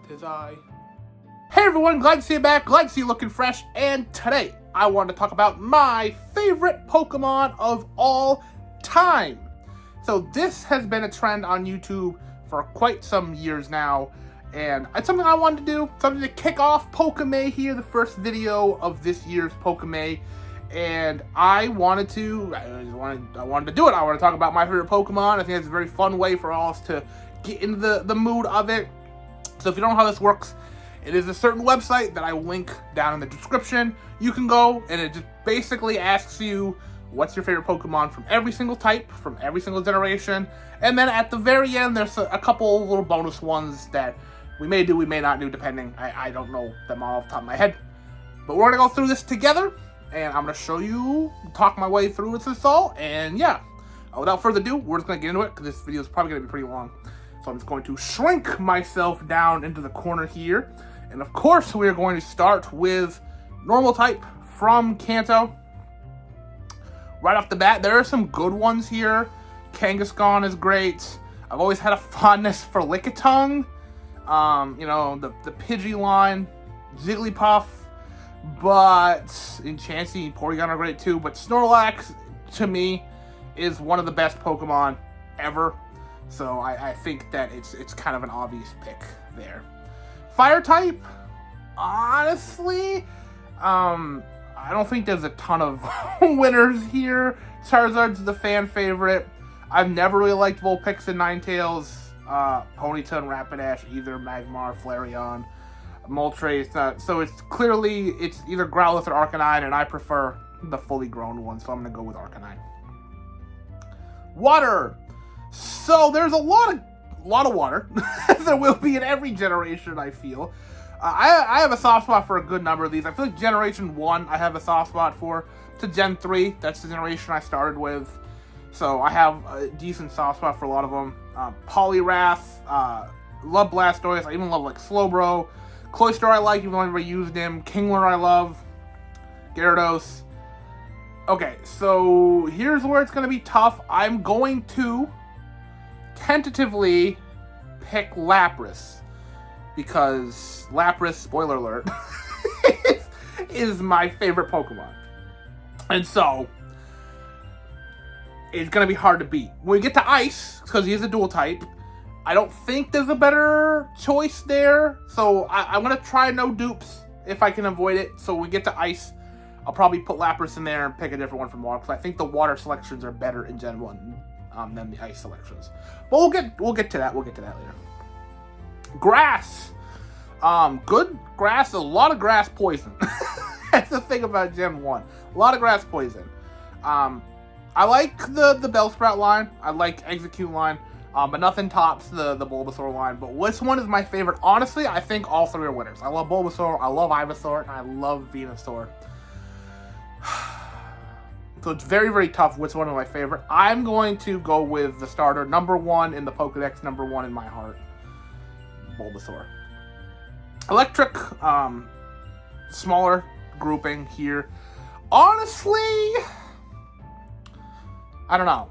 'tis I. Hey everyone, glad to see you back, glad to see you looking fresh, and today I wanted to talk about my favorite Pokemon of all time. So this has been a trend on YouTube for quite some years now, and it's something I wanted to do, something to kick off PokéMay here, the first video of this year's PokéMay, and I wanted to do it. I wanted to talk about my favorite Pokemon. I think it's a very fun way for all of us to get into the mood of it. So if you don't know how this works, it is a certain website that I will link down in the description. You can go, and it just basically asks you what's your favorite Pokemon from every single type, from every single generation. And then at the very end, there's a couple little bonus ones that we may do, we may not do, depending. I don't know them all off the top of my head. But we're going to go through this together, and I'm going to show you, talk my way through this all. And yeah, without further ado, we're just going to get into it, because this video is probably going to be pretty long. So I'm just going to shrink myself down into the corner here. And of course, we are going to start with normal type from Kanto. Right off the bat, there are some good ones here. Kangaskhan is great. I've always had a fondness for Lickitung. You know, the Pidgey line, Jigglypuff, but Chansey and Porygon are great too. But Snorlax, to me, is one of the best Pokemon ever. So I think that it's kind of an obvious pick there. Fire type, honestly, I don't think there's a ton of winners here. Charizard's the fan favorite. I've never really liked Vulpix and Ninetales, Ponyta and Rapidash either, Magmar, Flareon, Moltres. So it's either Growlithe or Arcanine, and I prefer the fully grown one, so I'm going to go with Arcanine. Water. So there's a lot of water. There will be in every generation, I feel. I have a soft spot for a good number of these. I feel like Generation 1 I have a soft spot for. To Gen 3, that's the generation I started with. So I have a decent soft spot for a lot of them. Poliwrath, love Blastoise. I even love like Slowbro. Cloyster I like, even though I never used him. Kingler I love. Gyarados. Okay, so here's where it's going to be tough. I'm going to tentatively pick Lapras, because Lapras, spoiler alert, is my favorite Pokemon. And so, it's going to be hard to beat. When we get to Ice, because he is a dual type, I don't think there's a better choice there. So, I'm going to try no dupes if I can avoid it. So, when we get to Ice, I'll probably put Lapras in there and pick a different one from Water, because I think the Water selections are better in Gen 1 than the Ice selections. But we'll get to that. We'll get to that later. Grass. Good grass. A lot of grass poison. That's the thing about Gen 1. A lot of grass poison. I like the Bellsprout line. I like Execute line. But nothing tops the Bulbasaur line. But which one is my favorite? Honestly, I think all three are winners. I love Bulbasaur, I love Ivysaur, and I love Venusaur. So it's very, very tough which one is my favorite. I'm going to go with the starter, number 1 in the Pokedex, number 1 in my heart, Bulbasaur. Electric, smaller grouping here. Honestly, I don't know.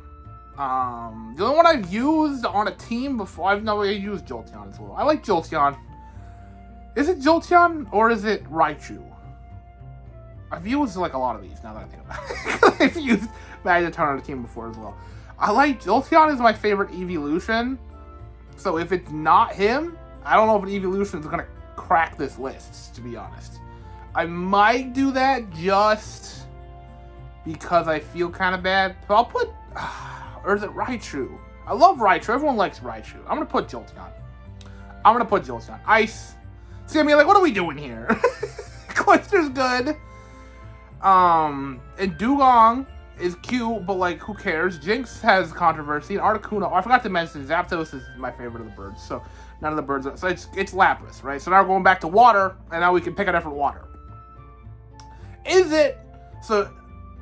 The only one I've used on a team before, I've never used Jolteon as well. I like Jolteon. Is it Jolteon or is it Raichu? I've used like a lot of these now that I think about it. I've used Magneton on a team before as well. I like Jolteon is my favorite evolution. So if it's not him, I don't know if an evolution is going to crack this list, to be honest. I might do that just because I feel kind of bad. But I'll put, or is it Raichu? I love Raichu. Everyone likes Raichu. I'm going to put Jolteon. Ice. See, I mean, like, what are we doing here? Cloyster's good. And Dugong is cute, but like, who cares? Jinx has controversy, and Articuno, I forgot to mention, Zapdos is my favorite of the birds, so none of the birds, so it's Lapras, right? So now we're going back to water, and now we can pick a different water. Is it, so,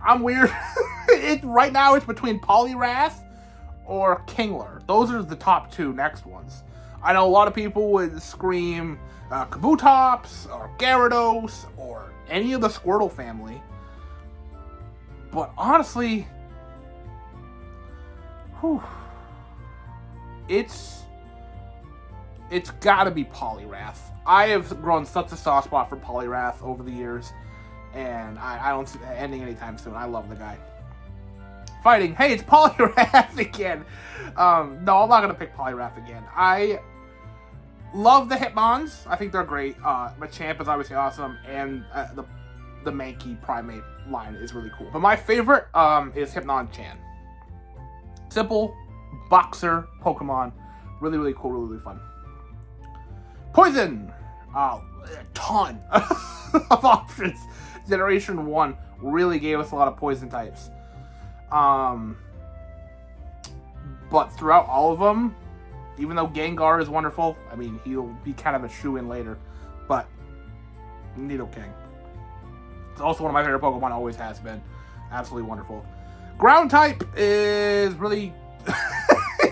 I'm weird, right now it's between Poliwrath or Kingler. Those are the top 2 next ones. I know a lot of people would scream Kabutops, or Gyarados, or any of the Squirtle family. But honestly, it's gotta be Poliwrath. I have grown such a soft spot for Poliwrath over the years, and I don't see that ending anytime soon. I love the guy. Fighting. Hey, it's Poliwrath again. No, I'm not gonna pick Poliwrath again. I love the Hitmons. I think they're great. Machamp is obviously awesome, and the Mankey Primate line is really cool. But my favorite is Hypnon-chan. Simple, boxer Pokemon. Really, really cool, really, really fun. Poison! A ton of options. Generation 1 really gave us a lot of poison types. But throughout all of them, even though Gengar is wonderful, I mean, he'll be kind of a shoo-in later, but Nidoking. It's also one of my favorite Pokemon, always has been. Absolutely wonderful. Ground type is really...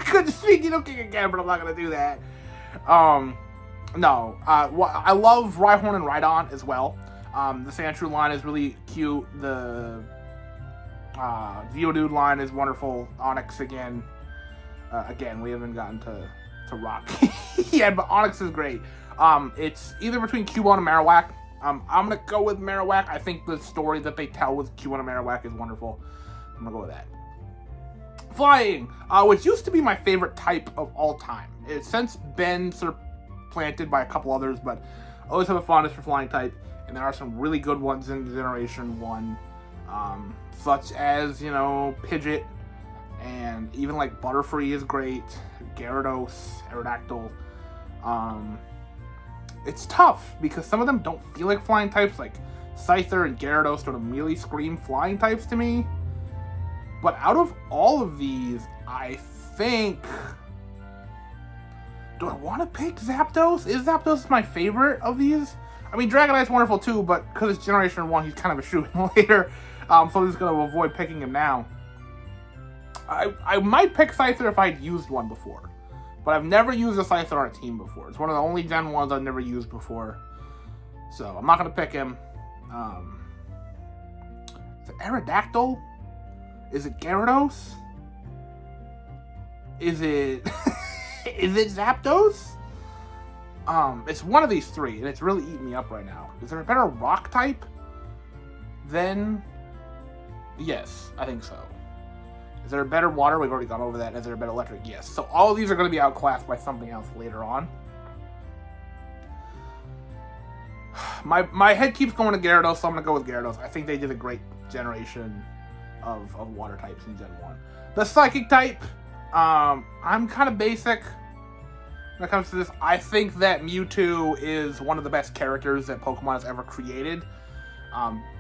Could speak Nidoking again, but I'm not going to do that. No. I love Rhyhorn and Rhydon as well. The Sandshrew line is really cute. The Geodude line is wonderful. Onix again. Again, we haven't gotten to Rock yet, but Onix is great. It's either between Cubone and Marowak. I'm going to go with Marowak. I think the story that they tell with Cubone and Marowak is wonderful. I'm going to go with that. Flying, which used to be my favorite type of all time. It's since been supplanted by a couple others, but I always have a fondness for flying type, and there are some really good ones in Generation 1, such as, you know, Pidgeot, and even like Butterfree is great, Gyarados, Aerodactyl. It's tough, because some of them don't feel like flying types, like Scyther and Gyarados don't immediately scream flying types to me. But out of all of these, I think... Do I want to pick Zapdos? Is Zapdos my favorite of these? I mean, Dragonite's wonderful too, but because it's Generation 1, he's kind of a shoo-in later. So I'm just going to avoid picking him now. I might pick Scyther if I'd used one before. But I've never used a Scyther on a team before. It's one of the only Gen 1s I've never used before. So I'm not going to pick him. Is it Aerodactyl? Is it Gyarados? Is it... Is it Zapdos? It's one of these three, and it's really eating me up right now. Is there a better rock type than... Yes, I think so. Is there a better water? We've already gone over that. Is there a better electric? Yes. So all of these are going to be outclassed by something else later on. My head keeps going to Gyarados, so I'm going to go with Gyarados. I think they did a great generation of water types in Gen 1. The Psychic type, I'm kind of basic when it comes to this. I think that Mewtwo is one of the best characters that Pokemon has ever created.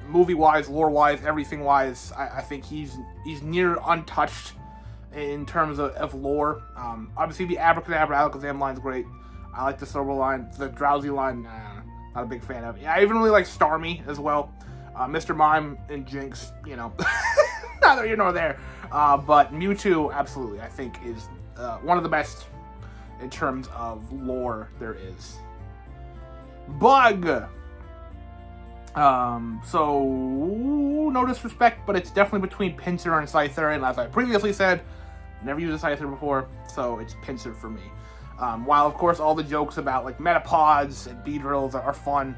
Movie-wise, lore-wise, everything-wise, I think he's near untouched in terms of lore. Obviously, the Abracadabra, Alakazam line's great. I like the Silver line. The Drowsy line, not a big fan of. Yeah, I even really like Starmie as well. Mr. Mime and Jinx, you know, neither here nor there. But Mewtwo, absolutely, I think is one of the best in terms of lore there is. Bug! So, no disrespect, but it's definitely between Pinsir and Scyther, and as I previously said, never used a Scyther before, so it's Pinsir for me. While, of course, all the jokes about, like, Metapods and Beedrills are fun,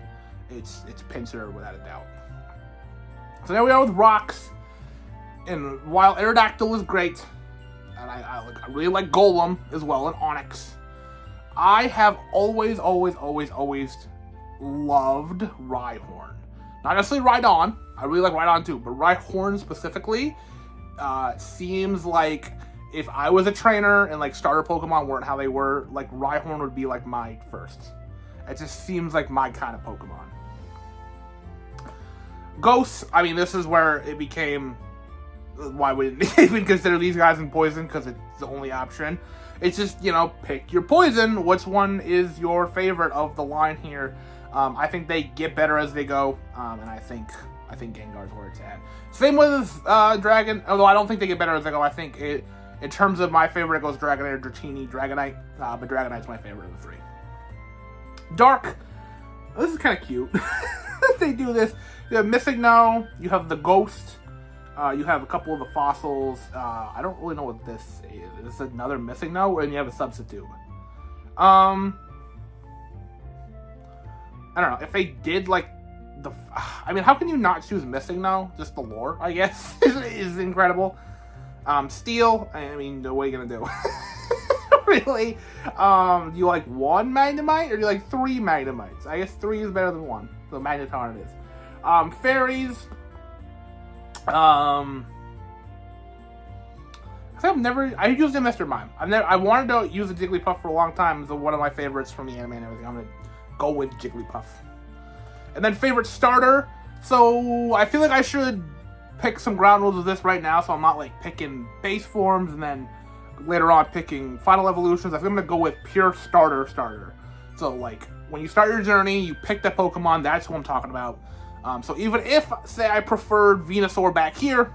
it's Pinsir without a doubt. So there we are with rocks, and while Aerodactyl is great, and I really like Golem as well, and Onix, I have always loved Rhyhorn. Not necessarily Rhydon. I really like Rhydon too, but Rhyhorn specifically seems like if I was a trainer and like starter Pokemon weren't how they were, like Rhyhorn would be like my first. It just seems like my kind of Pokemon. Ghosts, I mean, this is where it became why we didn't even consider these guys in poison, because it's the only option. It's just, you know, pick your poison. Which one is your favorite of the line here? I think they get better as they go, and I think Gengar's where it's at. Same with Dragon, although I don't think they get better as they go. I think in terms of my favorite, it goes Dragonite, Dratini, Dragonite, but Dragonite's my favorite of the three. Dark, this is kind of cute. They do this. You have Missigno, you have the Ghost, you have a couple of the fossils. I don't really know what this is. Is this another Missigno, and you have a substitute? I don't know, if they did, like, I mean, how can you not choose Missing, though? Just the lore, I guess, is incredible. Steel, I mean, what are you gonna do? Really? Do you like 1 Magnemite, or do you like 3 Magnemites? I guess 3 is better than 1, so Magneton it is. Fairies, I used a Mr. Mime. I wanted to use a Jigglypuff for a long time. It's one of my favorites from the anime and everything. I'm gonna go with Jigglypuff. And then favorite starter. So I feel like I should pick some ground rules of this right now, so I'm not like picking base forms and then later on picking final evolutions. I think I'm gonna go with pure starter. So like when you start your journey, you pick that Pokemon. That's who I'm talking about. So even if, say, I preferred Venusaur back here,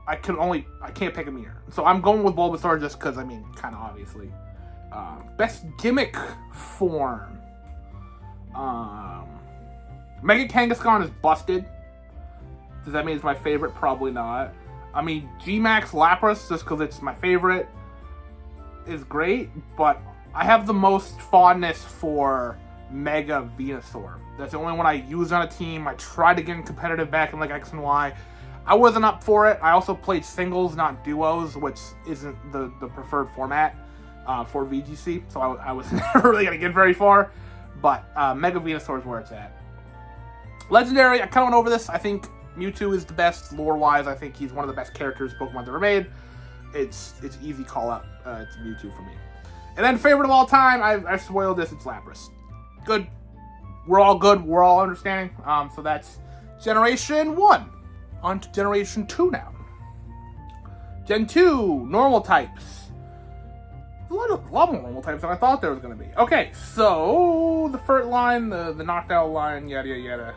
I can't pick him here. So I'm going with Bulbasaur just because, I mean, kind of obviously. Best gimmick form. Mega Kangaskhan is busted. Does that mean it's my favorite? Probably not. I mean, G-Max Lapras, just because it's my favorite, is great, but I have the most fondness for Mega Venusaur. That's the only one I use on a team. I tried to get in competitive back in like X and Y. I wasn't up for it. I also played singles, not duos, which isn't the preferred format for VGC, so I was never really going to get very far, but Mega Venusaur is where it's at. Legendary, I kind of went over this. I think Mewtwo is the best lore-wise. I think he's one of the best characters Pokemon's ever made. It's easy call out. It's Mewtwo for me. And then favorite of all time, I've spoiled this. It's Lapras. Good. We're all good. We're all understanding. So that's Generation 1. On to Generation 2 now. Gen 2, normal types. A lot more normal types than I thought there was going to be. Okay, so the Furt line, the knocked out line, yada yada yada.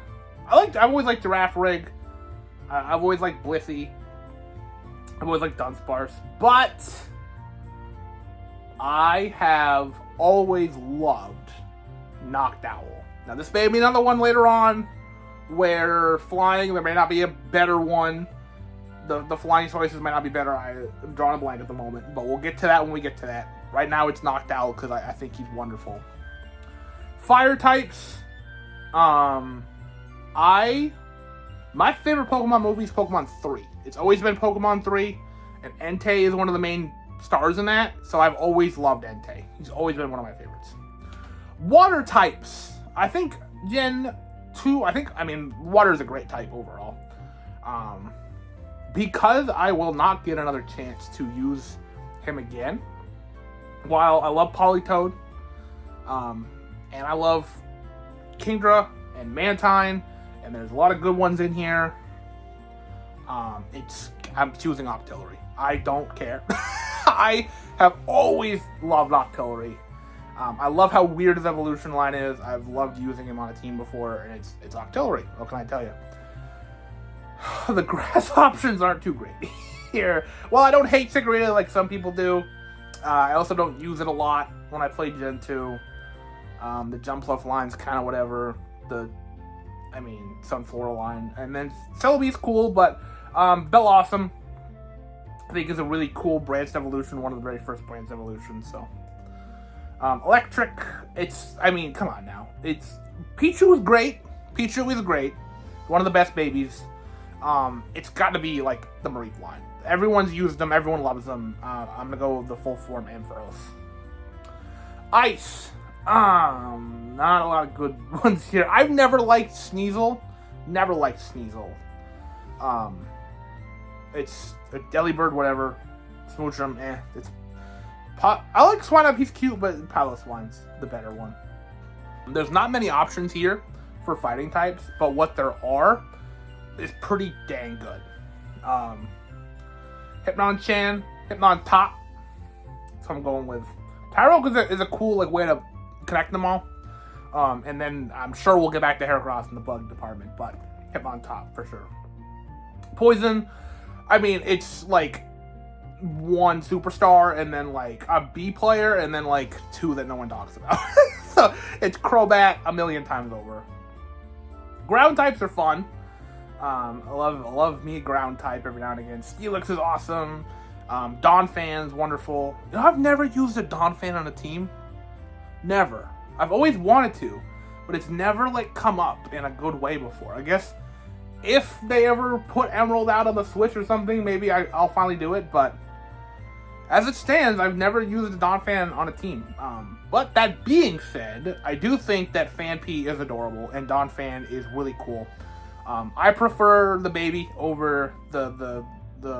I've always liked Giraffe Rig. I've always liked Blissey. I've always liked Dunsparce. But I have always loved Noctowl. Now this may be another one later on where flying, there may not be a better one. The flying choices might not be better. I'm drawing a blank at the moment, but we'll get to that when we get to that. Right now it's Noctowl because I think he's wonderful. Fire types. My favorite Pokemon movie is Pokemon 3. It's always been Pokemon 3, and Entei is one of the main stars in that, so I've always loved Entei. He's always been one of my favorites. Water types. I think Gen 2, I mean, water is a great type overall. Because I will not get another chance to use him again, while I love Politoed, and I love Kingdra and Mantine, and there's a lot of good ones in here, I'm choosing Octillery. I don't care. I have always loved Octillery. I love how weird his evolution line is. I've loved using him on a team before, and it's Octillery. What can I tell you? The grass options aren't too great here. Well, I don't hate Chikorita like some people do. I also don't use it a lot when I play Gen 2. The Jumpluff line's kind of whatever. Sunflora line. And then Celebi's cool, but Bellossom, I think, is a really cool branched evolution, one of the very first branched evolutions, so. Electric, come on now. Pichu is great. Pichu is great. One of the best babies. It's got to be, like, the Mareep line. Everyone's used them. Everyone loves them. I'm going to go with the full form Ampharos. Ice. Not a lot of good ones here. I've never liked Sneasel. Never liked Sneasel. It's a Delibird, whatever. Smoochum, I like Swinub, he's cute, but Piloswine's the better one. There's not many options here for fighting types, but what there are is pretty dang good. Hypnon-chan, Hypnon-top, so I'm going with Tyrogue is a cool way to connect them all. And then I'm sure we'll get back to Heracross in the bug department, but Hypnon-top for sure. Poison, it's like one superstar and then like a B player and then like two that no one talks about. So it's Crobat a million times over. Ground types are fun. I love me a ground type every now and again. Steelix is awesome. Donphan's wonderful. I've never used a Donphan on a team. Never. I've always wanted to, but it's never like come up in a good way before. I guess if they ever put Emerald out on the Switch or something, maybe I'll finally do it, but as it stands, I've never used a Donphan on a team. But that being said, I do think that Phanpy is adorable and Donphan is really cool. I prefer the baby over the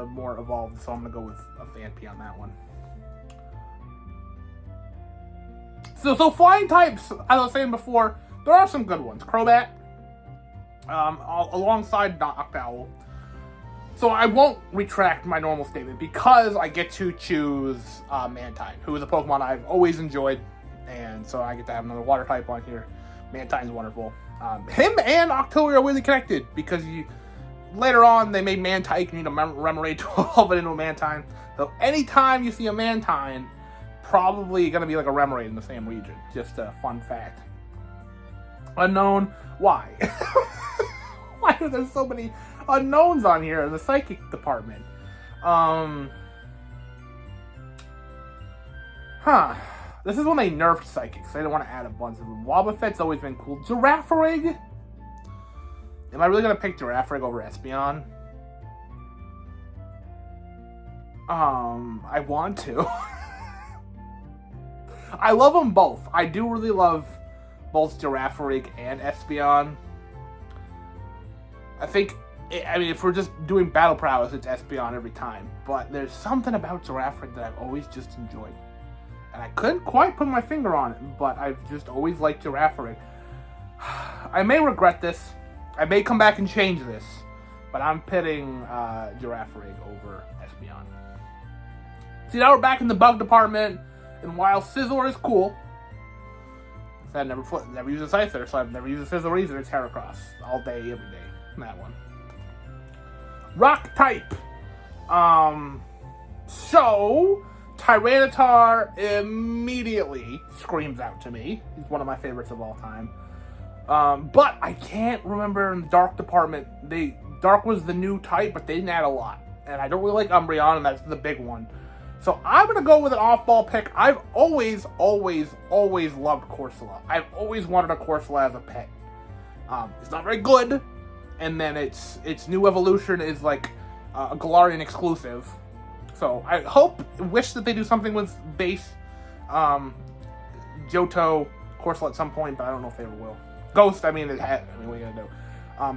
more evolved, so I'm gonna go with a Phanpy on that one. So flying types, as I was saying before, there are some good ones. Crobat, alongside Noctowl. So I won't retract my normal statement because I get to choose Mantine, who is a Pokemon I've always enjoyed, and so I get to have another water type on here. Mantine's wonderful. Him and Octillery are really connected because later on they made Mantine, you need a Remoraid to evolve it into a Mantine. So anytime you see a Mantine, probably going to be like a Remoraid in the same region. Just a fun fact. Unknown, why? Why are there so many unknowns on here in the psychic department? This is when they nerfed psychics. They didn't want to add a bunch of them. Wobbuffet's always been cool. Girafarig? Am I really going to pick Girafarig over Espeon? I want to. I love them both. I do really love both Girafarig and Espeon. I think, if we're just doing battle prowess, it's Espeon every time. But there's something about Girafarig that I've always just enjoyed. And I couldn't quite put my finger on it, but I've just always liked Girafarig. I may regret this. I may come back and change this. But I'm pitting Girafarig over Espeon. See, now we're back in the bug department. And while Scizor is cool, I never used a Scyther, so I've never used a Scizor either. It's Heracross. All day, every day. That one. Rock type. So Tyranitar immediately screams out to me. He's one of my favorites of all time. But I can't remember in the Dark department. Dark was the new type, but they didn't add a lot. And I don't really like Umbreon, and that's the big one. So I'm going to go with an off-ball pick. I've always loved Corsola. I've always wanted a Corsola as a pet. It's not very good. And then its new evolution is like a Galarian exclusive. So I wish that they do something with base Johto Corsola at some point, but I don't know if they ever will. Ghost, what are you going to do?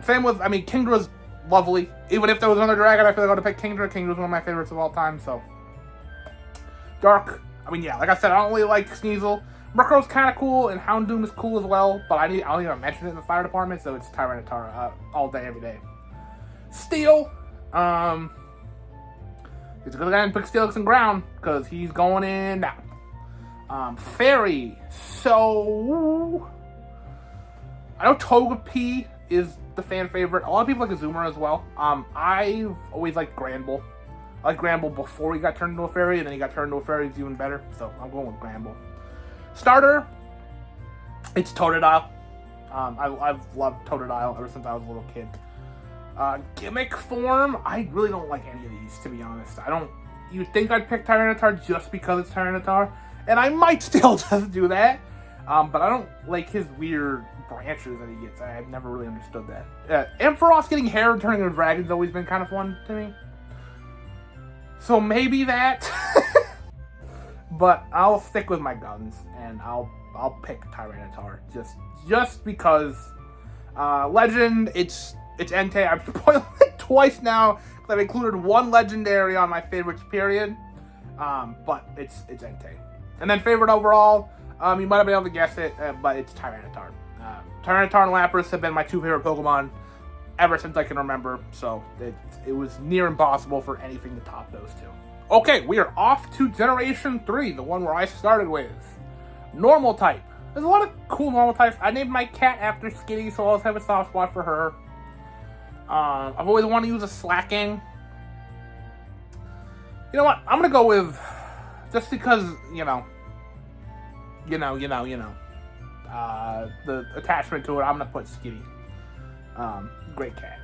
Same with, Kingdra's lovely. Even if there was another dragon, I feel like I would have picked Kingdra. Kingdra's one of my favorites of all time, so. Dark, like I said, I don't really like Sneasel. Murkrow's kind of cool, and Houndoom is cool as well, but I don't even mention it in the fire department, so it's Tyranitar all day, every day. Steel, he's a good guy and pick Steelix and Ground, because he's going in now. Fairy, so I know Togepi is the fan favorite. A lot of people like Azumarill as well. I've always liked Granbull. I like Granbull before he got turned into a fairy, and then he got turned into a fairy. It's even better, so I'm going with Granbull. Starter, it's Totodile. I've loved Totodile ever since I was a little kid. Gimmick form, I really don't like any of these, to be honest. You'd think I'd pick Tyranitar just because it's Tyranitar, and I might still just do that. But I don't like his weird branches that he gets. I've never really understood that. Ampharos getting hair and turning into a dragon's always been kind of fun to me. So maybe that. But I'll stick with my guns, and I'll pick Tyranitar just because. Legend, it's Entei. I've spoiled it twice now because I've included one legendary on my favorites period. But it's Entei. And then favorite overall, you might have been able to guess it, but it's Tyranitar. Tyranitar and Lapras have been my two favorite Pokemon ever since I can remember, so it was near impossible for anything to top those two. Okay, we are off to Generation 3, the one where I started with. Normal type. There's a lot of cool normal types. I named my cat after Skitty, so I always have a soft spot for her. I've always wanted to use a Slacking. You know what? I'm gonna go with, just because, the attachment to it, I'm gonna put Skitty. Great cat.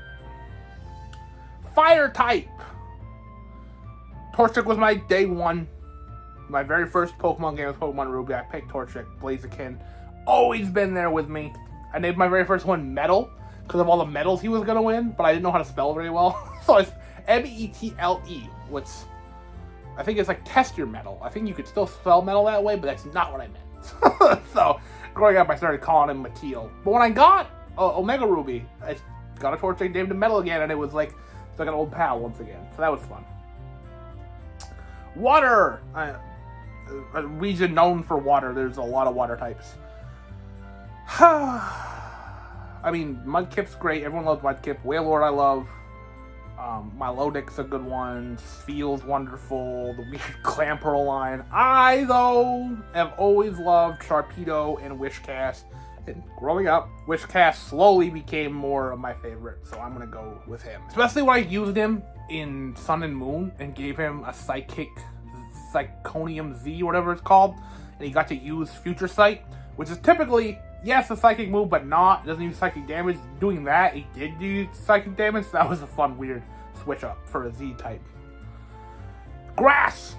Fire type. Torchic was my day one. My very first Pokemon game was Pokemon Ruby. I picked Torchic. Blaziken, always been there with me. I named my very first one Metal because of all the medals he was going to win, but I didn't know how to spell very well. So it's M-E-T-L-E, which I think it's like test your metal. I think you could still spell metal that way, but that's not what I meant. So growing up, I started calling him Mateel. But when I got Omega Ruby, I got a torch, I named him Metal again, and it was like an old pal once again. So that was fun. Water! A region known for water. There's a lot of water types. I mean, Mudkip's great. Everyone loves Mudkip. Wailord I love. Milotic's a good one. Spheal's wonderful. The weird Clamperl line. I, though, have always loved Sharpedo and Wishcast. And growing up, Wishcast slowly became more of my favorite, so I'm going to go with him. Especially when I used him in Sun and Moon and gave him a Psychic Psychonium Z, or whatever it's called, and he got to use Future Sight, which is typically, yes, a psychic move, but not. It doesn't use psychic damage. Doing that, he did do psychic damage, so that was a fun, weird switch up for a Z type. Grass!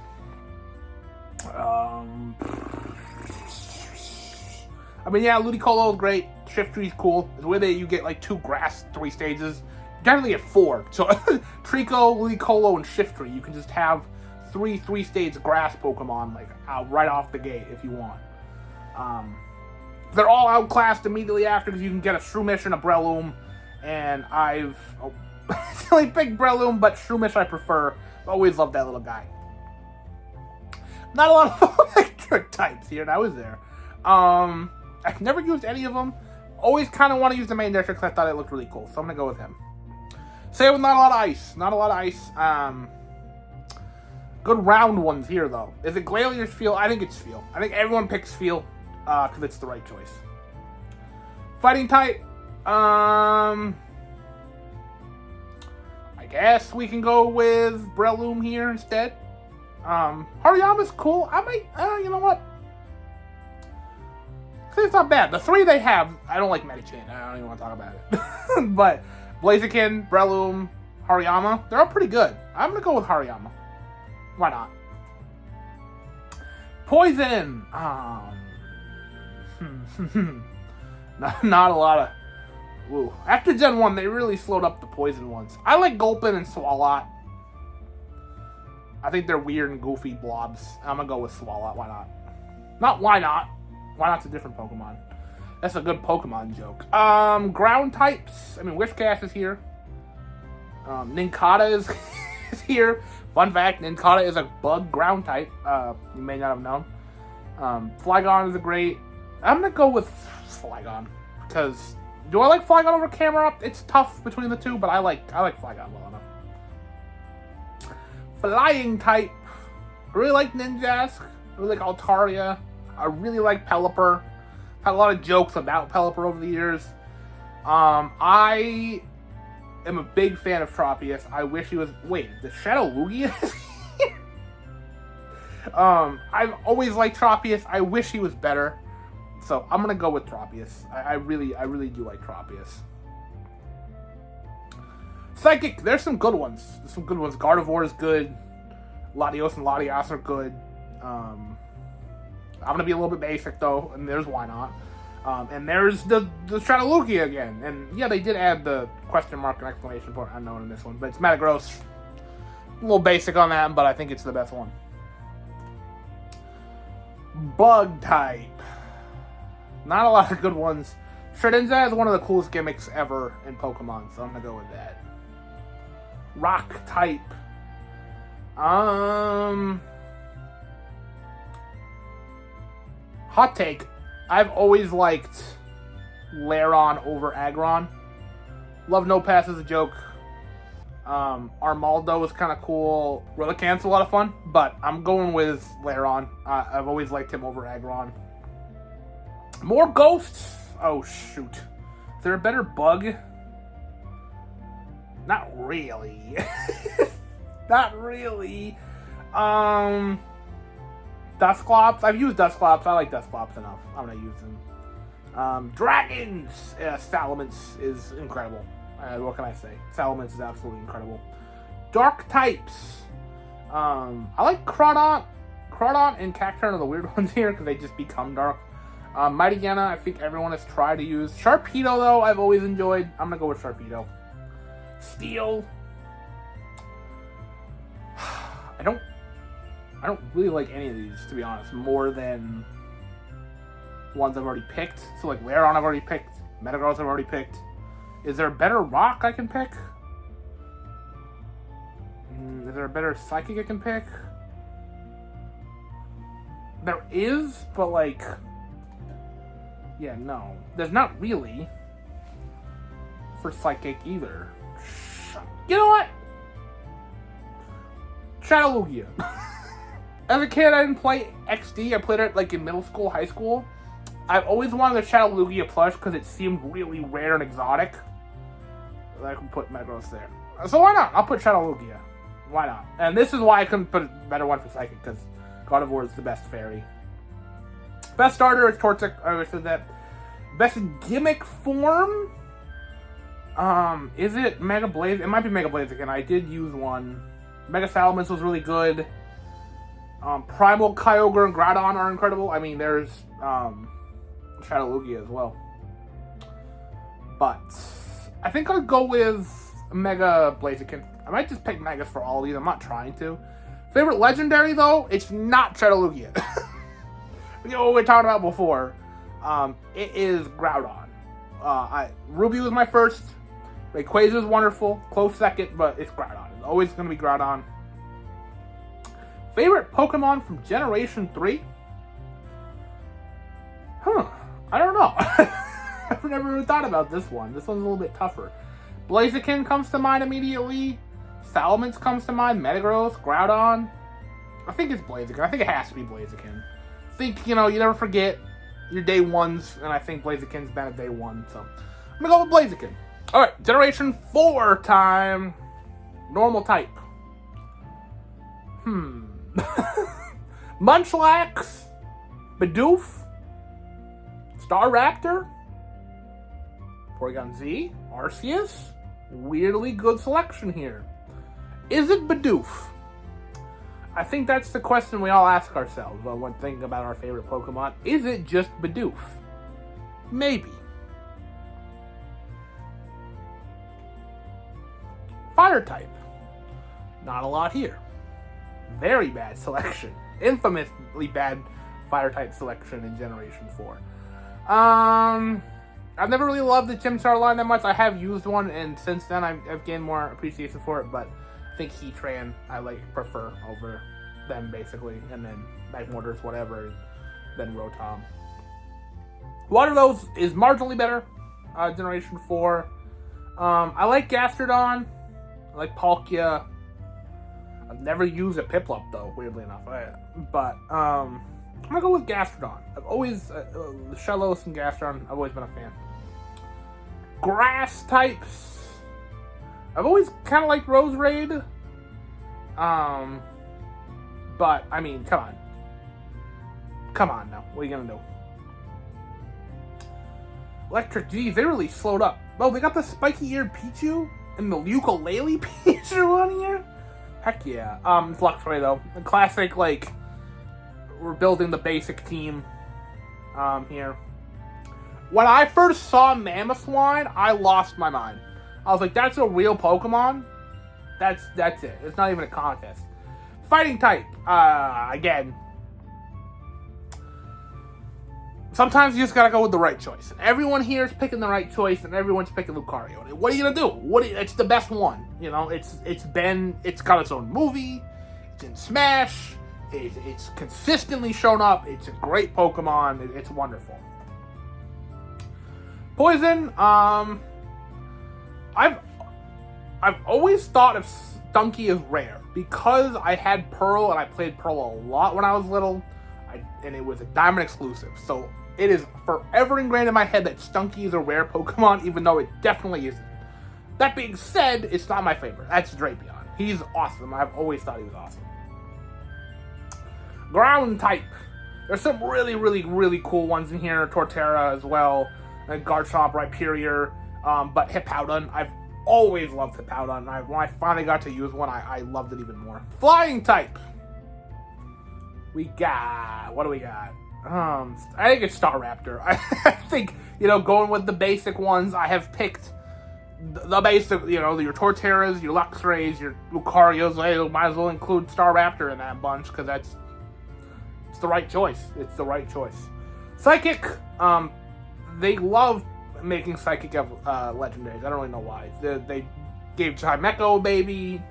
I mean, yeah, Ludicolo is great. Shiftry's cool. It's weird that you get like 2 grass 3 stages. You generally get 4. So Trico, Ludicolo, and Shiftry. You can just have 3 stage grass Pokemon like right off the gate if you want. They're all outclassed immediately after because you can get a Shroomish and a Breloom. And I've silly picked Breloom, but Shroomish I prefer. Always loved that little guy. Not a lot of electric types here, and I was there. I've never used any of them. Always kind of want to use the main district because I thought it looked really cool, so I'm going to go with him. Same with not a lot of ice. Not a lot of ice. Good round ones here, though. Is it Glalie or Spheal? I think it's Spheal. I think everyone picks Spheal because it's the right choice. Fighting type. I guess we can go with Breloom here instead. Hariyama's cool. I might, you know what? It's not bad. The 3 they have, I don't like Medicham. I don't even want to talk about it. But Blaziken, Breloom, Hariyama, they're all pretty good. I'm going to go with Hariyama. Why not? Poison! Not a lot of... Ooh. After Gen 1, they really slowed up the poison ones. I like Gulpin and Swalot. I think they're weird and goofy blobs. I'm going to go with Swalot. Why not? Not why not. Why not's a different Pokemon? That's a good Pokemon joke. Ground types. I mean, Wishcast is here. Nincada is, is here. Fun fact, Nincada is a bug ground type. You may not have known. Flygon is a great... I'm going to go with Flygon. Because, do I like Flygon over Camerupt? It's tough between the two, but I like Flygon well enough. Flying type. I really like Ninjask. I really like Altaria. I really like Pelipper. Had a lot of jokes about Pelipper over the years. I am a big fan of Tropius. I wish he was... Wait, the Shadow Lugia is here? I've always liked Tropius. I wish he was better. So I'm going to go with Tropius. I really do like Tropius. Psychic, there's some good ones. Gardevoir is good. Latios and Latias are good. I'm going to be a little bit basic, though, and there's why not. And there's the Shadow Lugia again. And, yeah, they did add the question mark and exclamation point unknown in this one. But it's Metagross. A little basic on that, but I think it's the best one. Bug type. Not a lot of good ones. Shredinja is one of the coolest gimmicks ever in Pokemon, so I'm going to go with that. Rock type. Hot take. I've always liked Lairon over Aggron. Love No Pass as a joke. Armaldo is kind of cool. Relicanth's a lot of fun, but I'm going with Lairon. I've always liked him over Aggron. More ghosts. Oh, shoot. Is there a better bug? Not really. Not really. Dusclops. I've used Dusclops. I like Dusclops enough. I'm going to use them. Dragons. Salamence is incredible. What can I say? Salamence is absolutely incredible. Dark types. I like Crawdont. Crawdont and Cacturn are the weird ones here because they just become dark. Mightyena, I think everyone has tried to use. Sharpedo, though, I've always enjoyed. I'm gonna go with Sharpedo. Steel. I don't really like any of these, to be honest, more than ones I've already picked. So like Lairon I've already picked, Metagross I've already picked. Is there a better rock I can pick? Is there a better psychic I can pick? There is, but like, yeah, no. There's not really for psychic either. You know what? Shadowlugia. As a kid, I didn't play XD. I played it like in middle school, high school. I've always wanted a Shadowlugia plush because it seemed really rare and exotic. I can put Metagross there. So why not? I'll put Shadowlugia. Why not? And this is why I couldn't put a better one for Psychic, because Gardevoir is the best fairy. Best starter is Torchic. I always said that. Best gimmick form? Is it Mega Blaze? It might be Mega Blaziken. I did use one. Mega Salamence was really good. Primal Kyogre and Groudon are incredible. I mean, there's Shadowlugia as well. But I think I'll go with Mega Blaziken. I might just pick Megas for all of these. I'm not trying to. Favorite Legendary, though? It's not Shadowlugia. You know what we were talking about before. It is Groudon. Ruby was my first. Rayquaza is wonderful. Close second, but it's Groudon. It's always going to be Groudon. Favorite Pokemon from Generation 3? I don't know. I've never even thought about this one. This one's a little bit tougher. Blaziken comes to mind immediately. Salamence comes to mind. Metagross, Groudon. I think it's Blaziken. I think it has to be Blaziken. I think, you never forget your day ones, and I think Blaziken's been a day one, so I'm gonna go with Blaziken. Alright, Generation 4 time. Normal type. Munchlax, Bidoof, Staraptor, Porygon Z, Arceus. Weirdly good selection here. Is it Bidoof? I think that's the question we all ask ourselves when thinking about our favorite Pokemon. Is it just Bidoof? Maybe. Fire type. Not a lot here. Very bad selection. Infamously bad fire type selection in Generation 4. I've never really loved the Chimchar line that much. I have used one, and since then I've gained more appreciation for it, but I think Heatran I prefer over them, basically, and then Magmortars, whatever, then Rotom. One of those is marginally better, Generation 4. I like Gastrodon. I like Palkia. I've never used a Piplup, though, weirdly enough. But I'm gonna go with Gastrodon. I've always, Shellos and Gastrodon, I've always been a fan. Grass types. I've always kind of liked Roserade. But, I mean, come on. Come on now. What are you gonna do? Electric, geez, they really slowed up. Oh, they got the spiky-eared Pichu and the ukulele Pichu on here? Heck yeah. Fluxray, though. The classic, we're building the basic team here. When I first saw Mammothwine, I lost my mind. I was like, that's a real Pokemon? That's it. It's not even a contest. Fighting type. Again. Sometimes you just gotta go with the right choice. Everyone here is picking the right choice, and everyone's picking Lucario. What are you gonna do? It's the best one. It's got its own movie. It's in Smash. It's consistently shown up. It's a great Pokemon. It's wonderful. Poison. I've always thought of Stunky as rare because I had Pearl and I played Pearl a lot when I was little, and it was a Diamond exclusive. So it is forever ingrained in my head that Stunky is a rare Pokemon, even though it definitely isn't. That being said, it's not my favorite. That's Drapion. He's awesome. I've always thought he was awesome. Ground type. There's some really, really, really cool ones in here. Torterra as well. Garchomp, Rhyperior. But Hippowdon. I've always loved Hippowdon. When I finally got to use one, I loved it even more. Flying type. We got... What do we got? I think it's Staraptor. I think, going with the basic ones, I have picked the basic, your Torterras, your Luxrays, your Lucarios. Hey, might as well include Staraptor in that bunch, because it's the right choice. It's the right choice. Psychic, they love making Psychic legendaries. I don't really know why. They gave Chimecho a baby.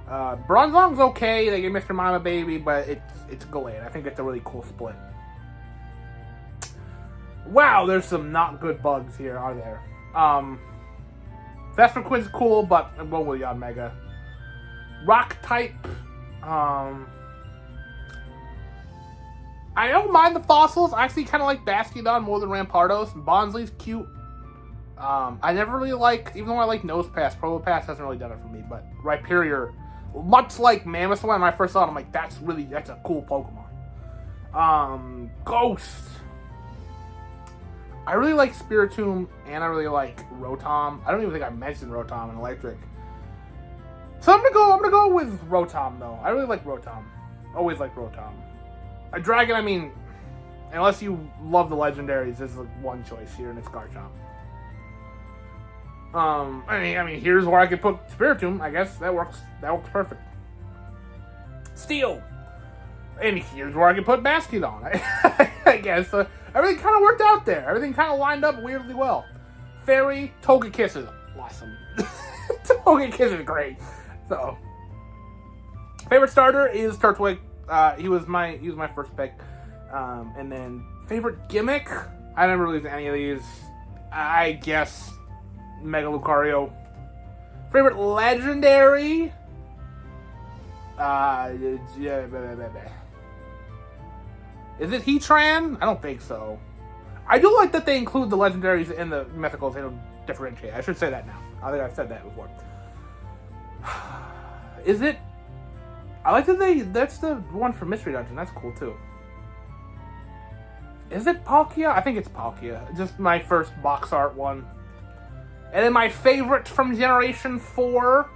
Bronzong's okay. They gave Mr. Mime a baby, but it's Gallade. I think it's a really cool split. Wow, there's some not good bugs here, are there? Vespiquid's cool, but I'm going with Yanmega. Rock type. I don't mind the fossils. I actually kind of like Bastiodon more than Rampardos. Bonsly's cute. I never really even though I like Nosepass, Probopass hasn't really done it for me, but Rhyperior, much like Mammoth when I first saw it, I'm like, that's a cool Pokemon. Ghost. I really like Spiritomb, and I really like Rotom. I don't even think I mentioned Rotom and Electric. So I'm gonna go with Rotom though. I really like Rotom. Always like Rotom. A Dragon, I mean, unless you love the legendaries, there's one choice here, and it's Garchomp. I mean, here's where I could put Spiritomb. I guess that works. That works perfect. Steel, and here's where I could put Bastiodon. I guess everything kind of worked out there. Everything kind of lined up weirdly well. Fairy, Togekiss is awesome. Togekiss is great. So, favorite starter is Turtwig. He was my first pick. And then favorite gimmick, I never really used any of these. I guess Mega Lucario. Favorite legendary, is it Heatran? I don't think so. I do like that they include the legendaries in the mythicals. They don't differentiate. I should say that now. I think I've said that before. Is it? I like that that's the one for Mystery Dungeon. That's cool too. Is it Palkia? I think it's Palkia. Just my first box art one. And then my favorite from Generation 4.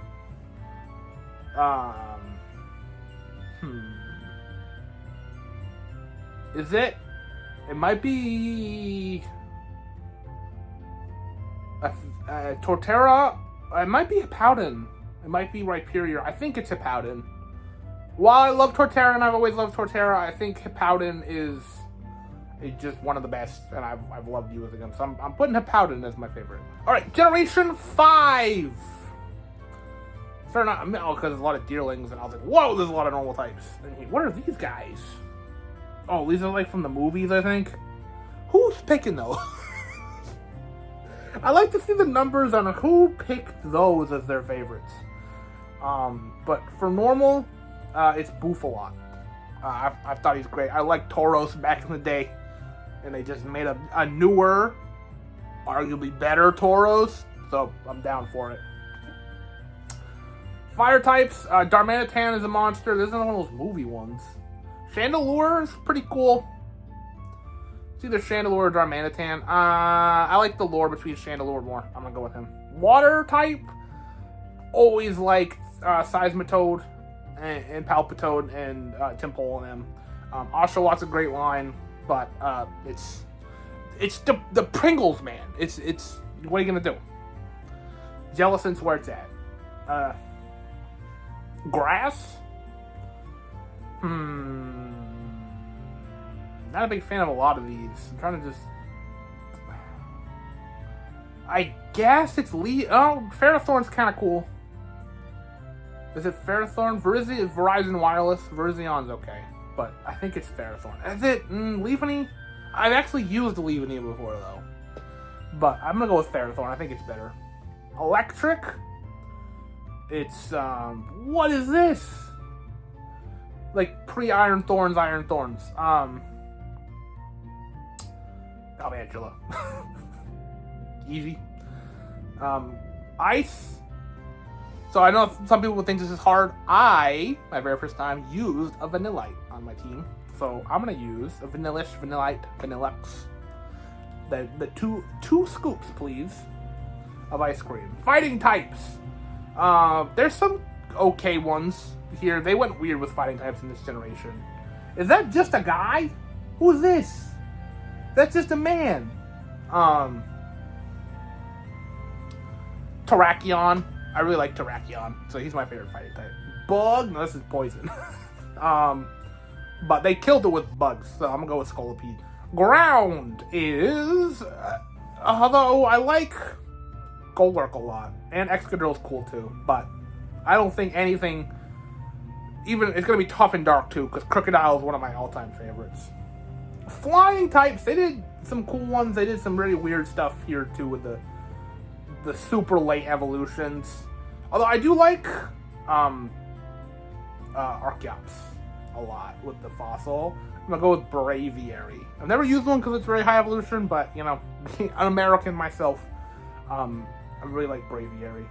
Is it? It might be a Torterra. It might be Hippowdon. It might be Rhyperior. I think it's Hippowdon. While I love Torterra and I've always loved Torterra, I think Hippowdon is just one of the best, and I've loved using them. So I'm putting Hippowdon as my favorite. All right, Generation 5. Because there's a lot of Deerlings, and I was like, whoa, there's a lot of normal types. And what are these guys? Oh, these are from the movies, I think. Who's picking those? I like to see the numbers on who picked those as their favorites. But for normal, it's Bouffalant. I thought he's great. I liked Tauros back in the day, and they just made a newer, arguably better Tauros, so I'm down for it. Fire types, Darmanitan is a monster. This isn't one of those movie ones. Chandelure is pretty cool. It's either Chandelure or Darmanitan. I like the lore between Chandelure more. I'm gonna go with him. Water type, always liked Seismitoad and Palpitoad and Tympole and them. Oshawott a great line, but it's the Pringles, man. It's what are you gonna do? Jellicent's where it's at. Grass. Not a big fan of a lot of these. I'm trying to just. I guess it's Ferrothorn's kind of cool. Is it Ferrothorn? Verizon Wireless. Verizon's okay, but I think it's Ferrothorn. Is it Leaveney? I've actually used Leaveney before though, but I'm gonna go with Ferrothorn. I think it's better. Electric. It's what is this? Like pre-Iron Thorns, Iron Thorns. Angela. Easy. Ice. So I know some people would think this is hard. my very first time, used a Vanillite on my team. So I'm gonna use a Vanillish, Vanillite, Vanillux. The two scoops, please, of ice cream. Fighting types. There's some okay ones here. They went weird with fighting types in this generation. Is that just a guy? Who's this? That's just a man. Terrakion. I really like Terrakion, so he's my favorite fighting type. Bug? No, this is poison. But they killed it with bugs, so I'm gonna go with Scolipede. Ground is... although I like Golurk a lot, and Excadrill's cool too, but I don't think anything... Even, it's gonna be tough and dark too, because Crocodile is one of my all-time favorites. Flying types, they did some cool ones. They did some really weird stuff here too with the super late evolutions. Although I do like Archeops a lot with the fossil. I'm gonna go with Braviary. I've never used one because it's very high evolution, but you know, an American myself, I really like Braviary.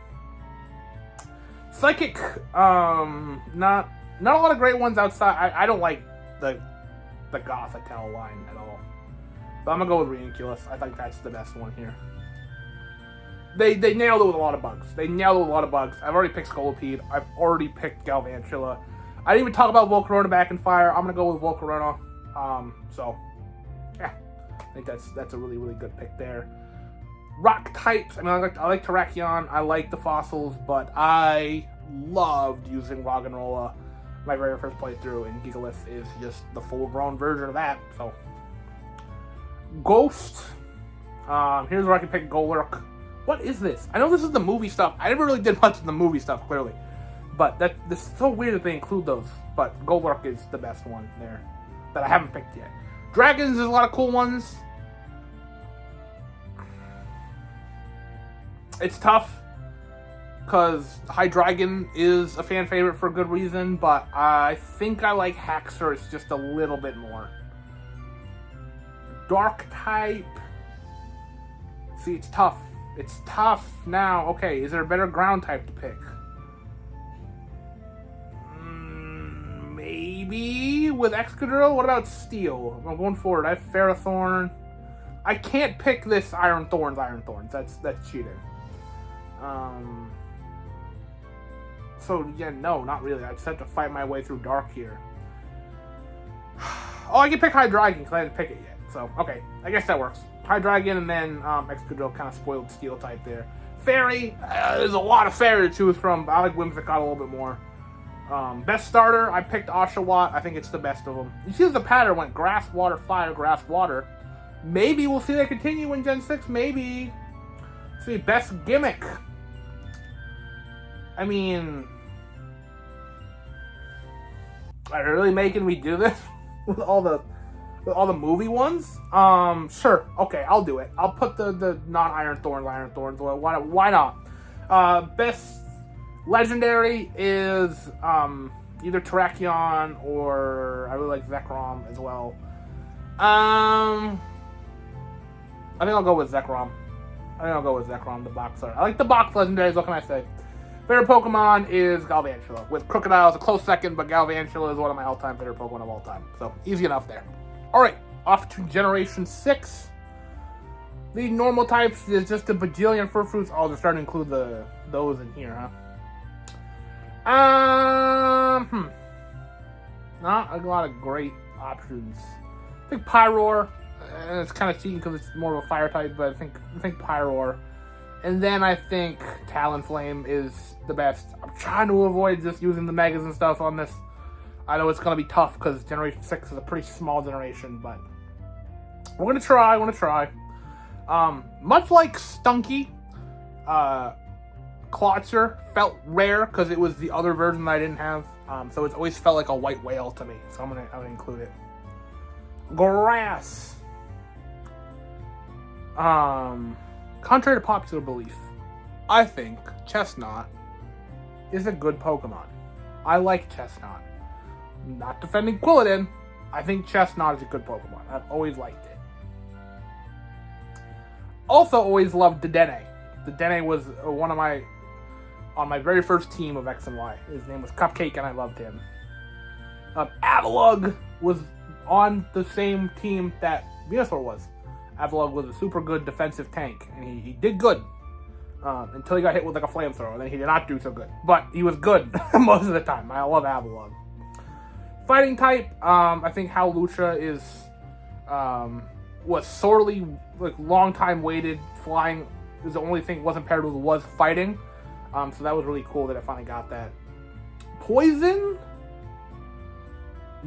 Psychic, not a lot of great ones outside. I don't like the Gothitelle line at all. But I'm gonna go with Reinculus. I think that's the best one here. They nailed it with a lot of bugs. I've already picked Scolipede. I've already picked Galvantula. I didn't even talk about Volcarona back in fire. I'm gonna go with Volcarona. So yeah, I think that's a really, really good pick there. Rock types. I mean, I like Terrakion. I like the fossils, but I loved using Roggenrola my very first playthrough, and Gigalith is just the full-grown version of that. So Ghost. Here's where I can pick Golurk. What is this? I know this is the movie stuff. I never really did much of the movie stuff, clearly. But this is so weird that they include those. But Golurk is the best one there that I haven't picked yet. Dragons, there's a lot of cool ones. It's tough because Hydreigon is a fan favorite for a good reason, but I think I like Haxorus just a little bit more. Dark type. See, it's tough. It's tough now. Okay, is there a better ground type to pick? Maybe with Excadrill? What about Steel? I'm going forward. I have Ferrothorn. I can't pick this Iron Thorns. That's cheating. So, yeah, no, not really. I just have to fight my way through Dark here. Oh, I can pick Hydreigon because I didn't pick it yet. So, okay, I guess that works. Hydreigon and then Excadrill kind of spoiled Steel type there. Fairy, there's a lot of Fairy to choose from, but I like Whimsicott a little bit more. Best starter, I picked Oshawott. I think it's the best of them. You see the pattern went grass, water, fire, grass, water. Maybe we'll see that continue in Gen 6, maybe. Let's see, best gimmick. I mean, are they really making me do this with all the movie ones? Sure, okay, I'll do it. I'll put the non-Iron Thorns. Why not? Best legendary is either Terrakion or I really like Zekrom as well. I think I'll go with Zekrom. The box art. I like the box legendaries, what can I say? Favorite Pokemon is Galvantula. With Crocodile, it's a close second, but Galvantula is one of my all-time favorite Pokemon of all time. So, easy enough there. Alright, off to Generation 6. The normal types is just a bajillion Furfruits. Oh, they're starting to include those in here, huh? Not a lot of great options. I think Pyroar, and it's kind of cheating because it's more of a fire type, but I think Pyroar. And then I think Talonflame is the best. I'm trying to avoid just using the Megas and stuff on this. I know it's going to be tough because Generation 6 is a pretty small generation, but we're going to try. Much like Stunky, Klotzer felt rare because it was the other version that I didn't have. So it's always felt like a white whale to me. So I'm gonna include it. Grass. Contrary to popular belief, I think Chestnut is a good Pokemon. I like Chestnut. Not defending Quilladin. I think Chestnut is a good Pokemon. I've always liked it. Also always loved Dedenne. Dedenne was on my very first team of X and Y. His name was Cupcake and I loved him. Avalugg was on the same team that Venusaur was. Avalugg was a super good defensive tank, and he did good until he got hit with like a flamethrower, and then he did not do so good. But he was good most of the time. I love Avalugg. Fighting type, I think Howlucha is Was sorely, like, long time waited. Flying is the only thing it wasn't paired with, was fighting. So that was really cool that I finally got that. Poison?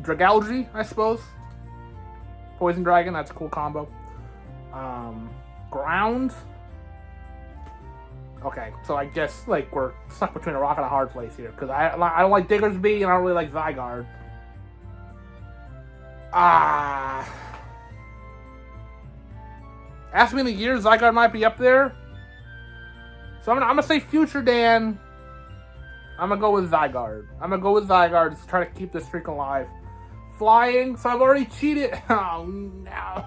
Dragalge, I suppose. Poison Dragon, that's a cool combo. Ground. Okay, so I guess, like, we're stuck between a rock and a hard place here. Because I don't like Diggersby, and I don't really like Zygarde. Ask me in a year, Zygarde might be up there. So I'm gonna say Future Dan. I'm gonna go with Zygarde. To try to keep this streak alive. Flying, so I've already cheated. Oh, no.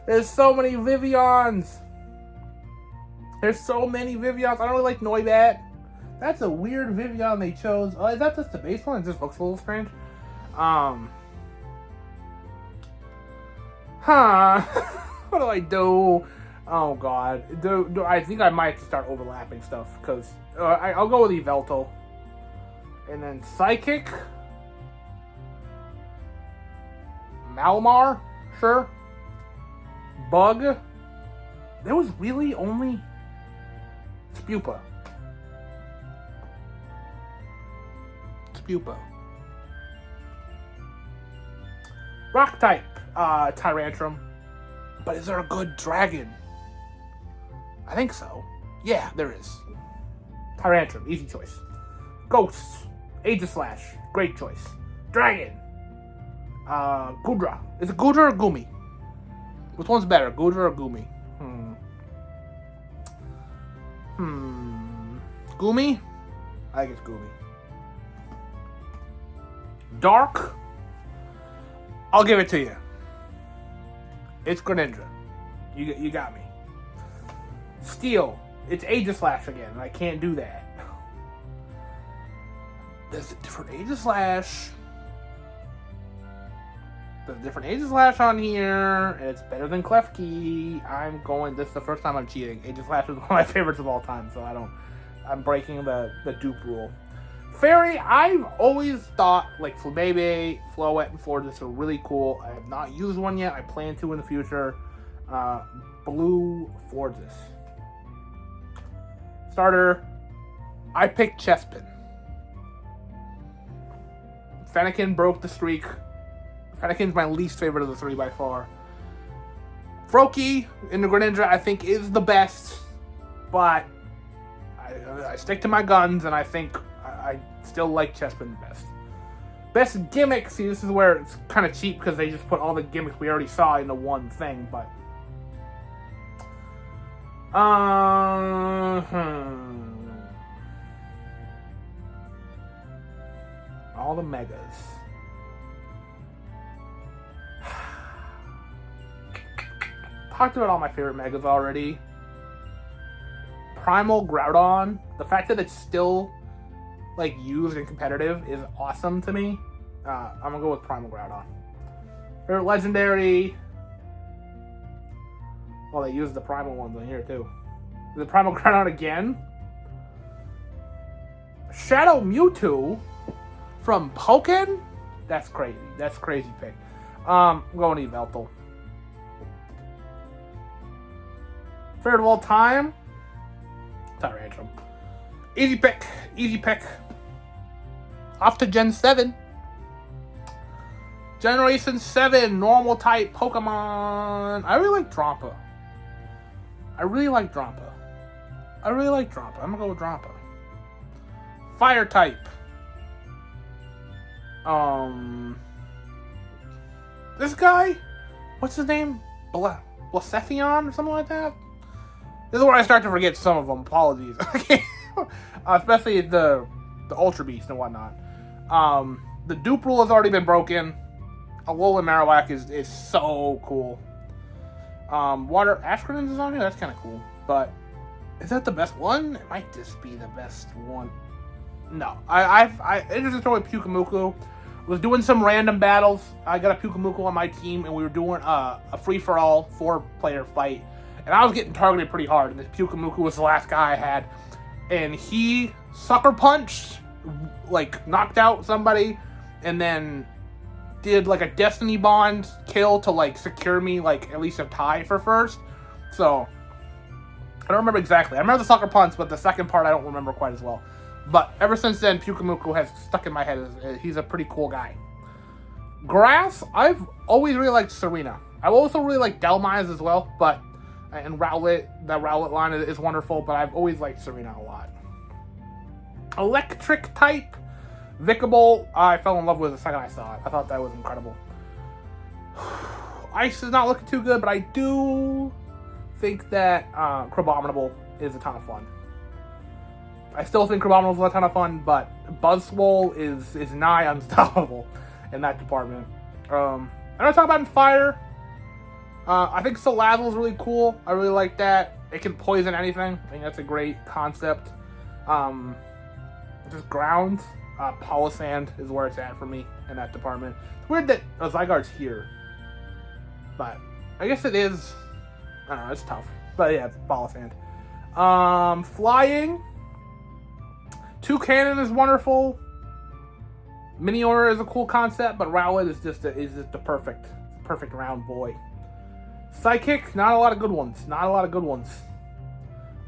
There's so many Vivians. I don't really like Noibat. That's a weird Vivian they chose. Oh, is that just the base one? It just looks a little strange. What do I do? Oh, God. I think I might start overlapping stuff, because I'll go with Yveltal. And then Psychic. Malamar, sure. Bug. There was really only Spupa. Rock type, Tyrantrum. But is there a good dragon? I think so. Yeah, there is. Tyrantrum, easy choice. Ghost, Aegislash, great choice. Dragon, Gudra. Is it Gudra or Gumi? Which one's better, Gudra or Gumi? Gumi? I think it's Gumi. Dark? I'll give it to you. It's Greninja. You got me. Steel. It's Aegislash again, and I can't do that. There's a different Aegislash. There's a different Aegislash on here, and it's better than Klefki. This is the first time I'm cheating. Aegislash is one of my favorites of all time, so I'm breaking the dupe rule. Fairy, I've always thought, like, Flabebe, Floette, and Florges are really cool. I have not used one yet. I plan to in the future. Blue Florges. Starter, I picked Chespin. Fennekin broke the streak. Fennekin's my least favorite of the three by far. Froakie in the Greninja, I think, is the best, but I stick to my guns, and I think I still like Chespin the best. Best gimmick, see, this is where it's kind of cheap because they just put all the gimmicks we already saw into one thing, but... All the megas. Talked about all my favorite megas already. Primal Groudon. The fact that it's still, like, used and competitive is awesome to me. I'm gonna go with Primal Groudon. Favorite legendary. Well, they used the primal ones on here too. The Primal Groudon again. Shadow Mewtwo from Pokémon? That's crazy. That's a crazy pick. I'm going to Yveltal. Favorite of all time? Tyrantrum. Easy pick. Easy pick. Off to Gen 7. Generation 7, normal type Pokemon. I really like Drampa. I'm gonna go with Drampa. Fire type. This guy? What's his name? Blacephion or something like that? This is where I start to forget some of them. Apologies. Especially the Ultra Beast and whatnot. The dupe rule has already been broken. Alolan Marowak is so cool. Water Ashgreninja is on here? That's kind of cool. But is that the best one? It might just be the best one. No. I just enjoyed Pyukumuku. Was doing some random battles. I got a Pyukumuku on my team, and we were doing a free-for-all 4-player fight. And I was getting targeted pretty hard, and this Pyukumuku was the last guy I had. And he sucker punched, like, knocked out somebody, and then did like a Destiny Bond kill to like secure me like at least a tie for first. So I don't remember exactly. I remember the sucker punch, but the second part I don't remember quite as well. But ever since then, Pyukumuku has stuck in my head. He's a pretty cool guy. Grass, I've always really liked Serena. I also really like Delmise as well, but and Rowlet, the Rowlet line is wonderful, but I've always liked Serena a lot. Electric type, Vikavolt, I fell in love with the second I saw it. I thought that was incredible. Ice is not looking too good, but I do think that Crabominable is a ton of fun. I still think Crabominable is a ton of fun, but Buzzwole is nigh unstoppable in that department. I'm going to talk about in fire. I think Salazzle is really cool. I really like that. It can poison anything. I think that's a great concept. Just ground. Polisand is where it's at for me in that department. It's weird that Zygarde's here. But I guess it is. I don't know, it's tough. But yeah, it's Polisand. Flying. Toucannon is wonderful. Minior is a cool concept, but Rowlet is just the perfect round boy. Psychic, not a lot of good ones. Alolan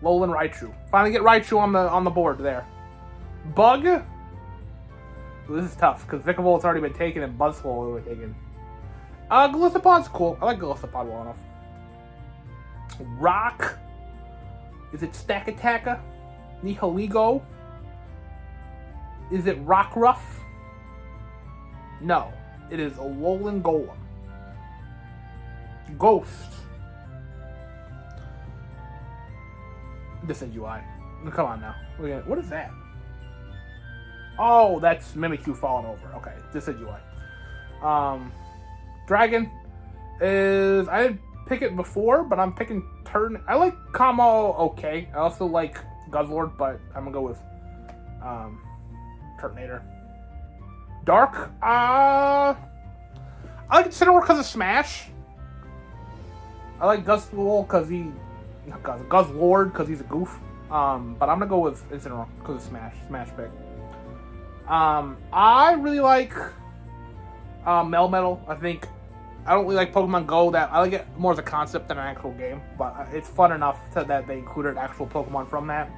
Raichu. Finally get Raichu on the board there. Bug. This is tough because Vikavolt's already been taken and Buzzwole was taken. Golisopod's cool. I like Golisopod well enough. Rock. Is it Stakataka? Nihilego? Is it Rockruff? No. It is Alolan Golem. Ghost. Decidueye. Come on now. What is that? Oh, that's Mimikyu falling over. Okay, Decidueye. Dragon is... I didn't pick it before, but I'm picking Turn. I like Kamo okay. I also like Guzzlord, but I'm gonna go with Turtonator. Dark. I like Incineroar because of Smash. I like Guzzlord because Guzzlord because he's a goof. But I'm gonna go with Incineroar because of Smash pick. I really like Melmetal. I don't really like Pokemon Go. That I like it more as a concept than an actual game, but it's fun enough that they included actual Pokemon from that.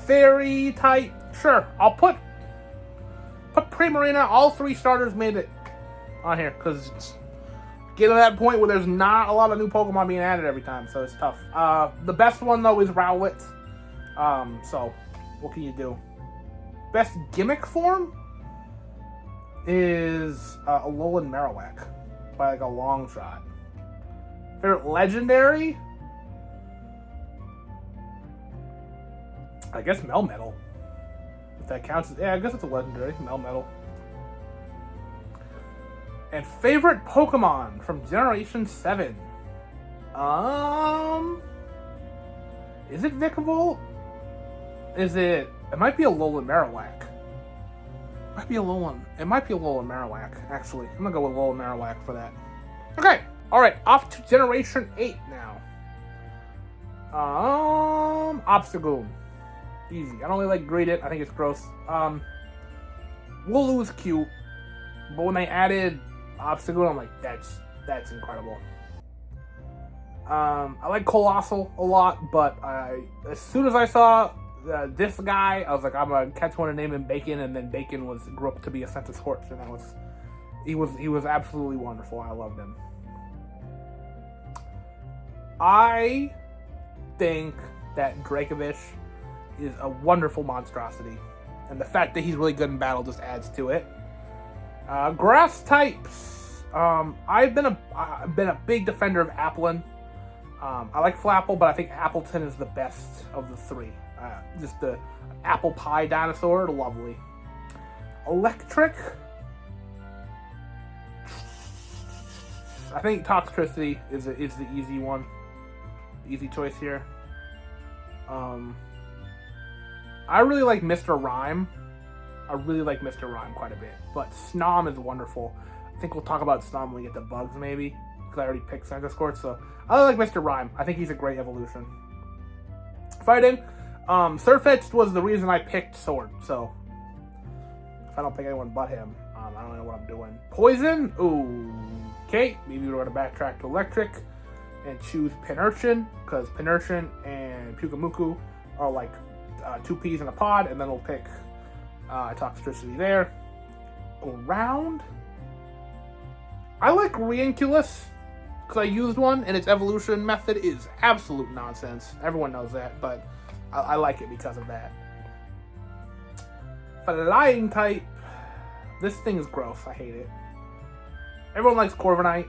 Fairy type, sure. I'll put Primarina. All three starters made it on here because it's getting to that point where there's not a lot of new Pokemon being added every time, so it's tough. The best one though is Rowlet. So what can you do? Best gimmick form is Alolan Marowak by like a long shot. Favorite legendary? I guess Melmetal. If that counts. Yeah, I guess it's a legendary. Melmetal. And favorite Pokemon from Generation 7? Is it Vikavolt? It might be a Alolan Marowak. It might be a Alolan Marowak, actually. I'm gonna go with Alolan Marowak for that. Okay, alright, off to Generation 8 now. Obstagoon. Easy. I don't really like Greedent, I think it's gross. Wooloo is cute, but when they added Obstagoon, I'm like, that's incredible. I like Colossal a lot, but as soon as I saw this guy, I was like, I'm gonna catch one and name him Bacon, and then Bacon grew up to be a Centiskorch, and he was absolutely wonderful. I loved him. I think that Dracovish is a wonderful monstrosity, and the fact that he's really good in battle just adds to it. Grass types. I've been a big defender of Applin. I like Flapple, but I think Appleton is the best of the three. Just the apple pie dinosaur, lovely. Electric. I think Toxtricity is the easy one. Easy choice here. I really like Mr. Rhyme. Quite a bit. But Snom is wonderful. I think we'll talk about Snom when we get to bugs, maybe. Because I already picked Centiskorch, so I like Mr. Rhyme. I think he's a great evolution. Fighting. Surfetched was the reason I picked Sword, so if I don't pick anyone but him, I don't really know what I'm doing. Poison? Ooh. Okay, maybe we're going to backtrack to electric and choose Pinertion, because Pinertion and Pukamuku are like two peas in a pod, and then we'll pick Toxtricity there. Ground? I like Reinculus, because I used one, and its evolution method is absolute nonsense. Everyone knows that, but I like it because of that. Flying type. This thing is gross. I hate it. Everyone likes Corviknight.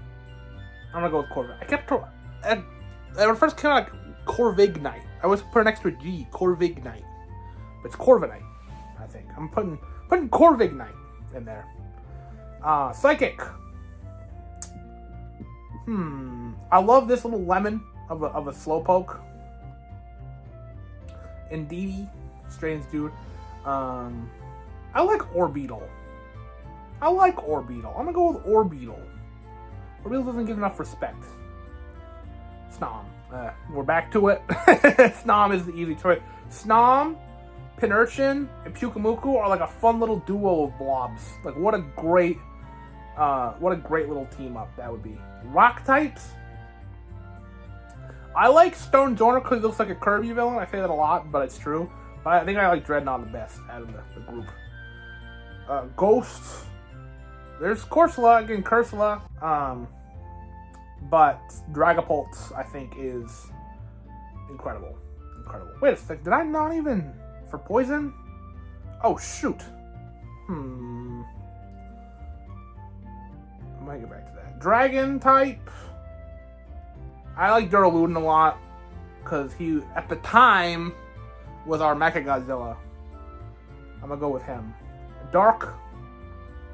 I'm gonna go with Corviknight. I kept when it first came out, like Corviknight. I always put an extra G, Corviknight, but it's Corviknight. I think I'm putting Corviknight in there. Psychic. I love this little lemon of a Slowpoke. Indeedee, strange dude. I like Orbeetle. I'm gonna go with Orbeetle. Orbeetle doesn't get enough respect. Snom. We're back to it. Snom is the easy choice. Snom, Pinertion, and Pukamuku are like a fun little duo of blobs. Like what a great little team up that would be. Rock types. I like Stonjourner because he looks like a Kirby villain. I say that a lot, but it's true. But I think I like Dreadnought the best out of the group. Ghosts. There's Corsola, again, Cursula. But Dragapult, I think, is incredible. Wait a sec, did I not even... For poison? Oh, shoot. I might get back to that. Dragon type. I like Duraludon a lot, because he, at the time, was our Mechagodzilla. I'm gonna go with him. Dark.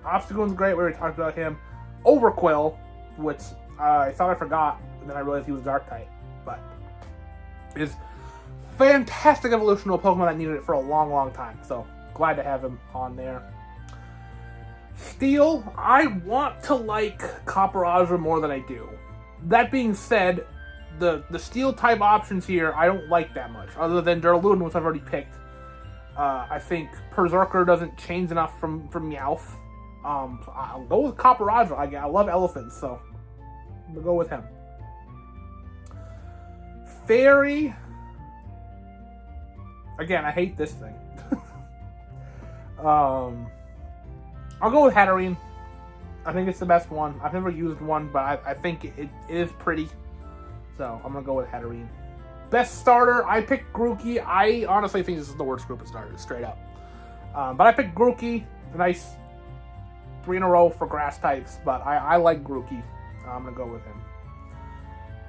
Obstagoon's great, we already talked about him. Overquill, which I thought I forgot, and then I realized he was Dark type. But is fantastic evolution of a Pokemon that needed it for a long time. So glad to have him on there. Steel, I want to like Copperajah more than I do. That being said, the Steel type options here I don't like that much, other than Duraludon, which I've already picked. I think Berserker doesn't change enough from Meowth. I'll go with Copperajah. I love elephants, so we'll go with him. Fairy. Again, I hate this thing. I'll go with Hatterene. I think it's the best one. I've never used one, but I think it is pretty. So I'm going to go with Hatterene. Best starter, I picked Grookey. I honestly think this is the worst group of starters, straight up. But I picked Grookey. Nice 3 in a row for grass types, but I like Grookey. I'm going to go with him.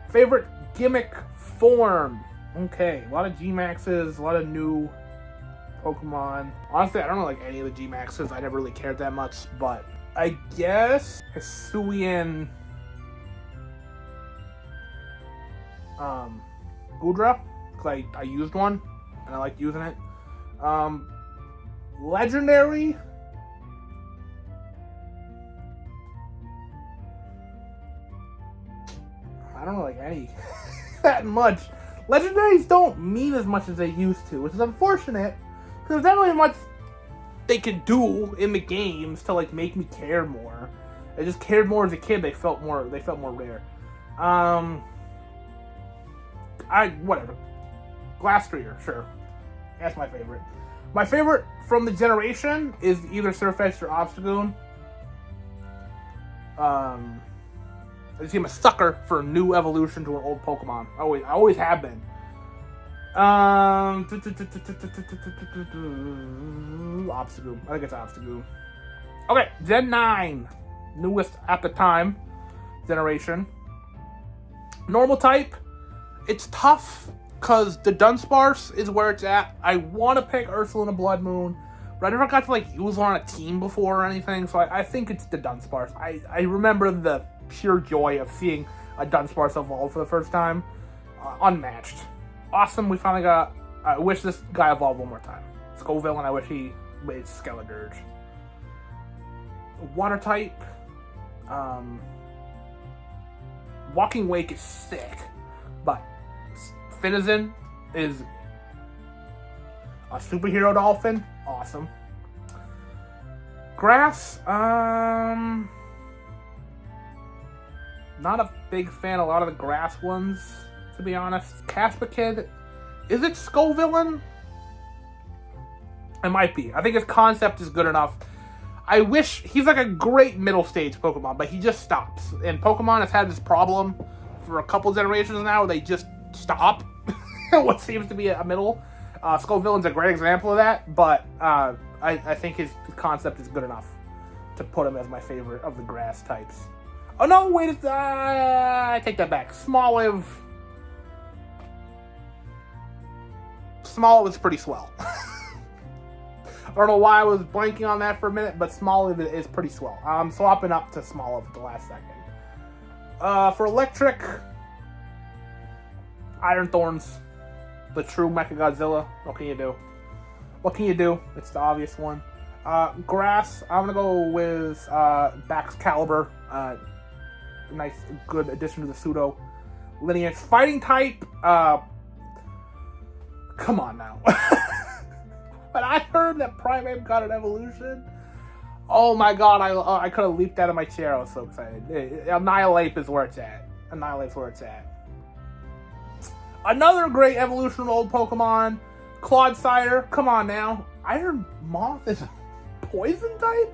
Favorite gimmick form. Okay, a lot of G-Maxes, a lot of new Pokemon. Honestly, I don't know like any of the G-Maxes. I never really cared that much, but I guess Hisuian Goodra, because I used one, and I liked using it. Legendary. I don't know like any that much. Legendaries don't mean as much as they used to, which is unfortunate, because there's not really much they could do in the games to like make me care more. I just cared more as a kid. They felt more rare. Whatever. Glastrier, sure. That's my favorite. My favorite from the generation is either Surfetch'd or Obstagoon. I just am a sucker for a new evolution to an old Pokemon. I always have been. Obstagoon. I think it's Obstagoon. Okay, Gen 9. Newest at the time. Generation. Normal type. It's tough, because the Dunsparce is where it's at. I want to pick Ursaluna Blood Moon, but I never got to like use one on a team before or anything, so I think it's the Dunsparce. I remember the pure joy of seeing a Dunsparce evolve for the first time. Unmatched. Awesome, we finally got... I wish this guy evolved one more time. Scoville, and I wish he made Skeledirge. Water type. Walking Wake is sick, but Finizen is a superhero dolphin. Awesome. Grass, not a big fan of a lot of the grass ones, to be honest. Caspakid, is it Scovillain? It might be. I think his concept is good enough. I wish he's like a great middle stage Pokemon, but he just stops. And Pokemon has had this problem for a couple generations now. They just stop. What seems to be a middle. Scovillain's a great example of that, but I think his concept is good enough to put him as my favorite of the grass types. Oh no, wait, I take that back. Smoliv is pretty swell. I don't know why I was blanking on that for a minute, but Smoliv is pretty swell. I'm swapping up to Smoliv at the last second. For electric, Iron Thorns, the true Mechagodzilla. What can you do? What can you do? It's the obvious one. Grass, I'm gonna go with Baxcalibur. Nice, good addition to the pseudo lineage. Fighting type, come on now. But I heard that Primeape got an evolution. Oh my god, I could have leaped out of my chair. I was so excited. Annihilate is where it's at. Annihilate's where it's at. Another great evolution of old Pokemon. Clodsire, come on now. Iron Moth is a poison type?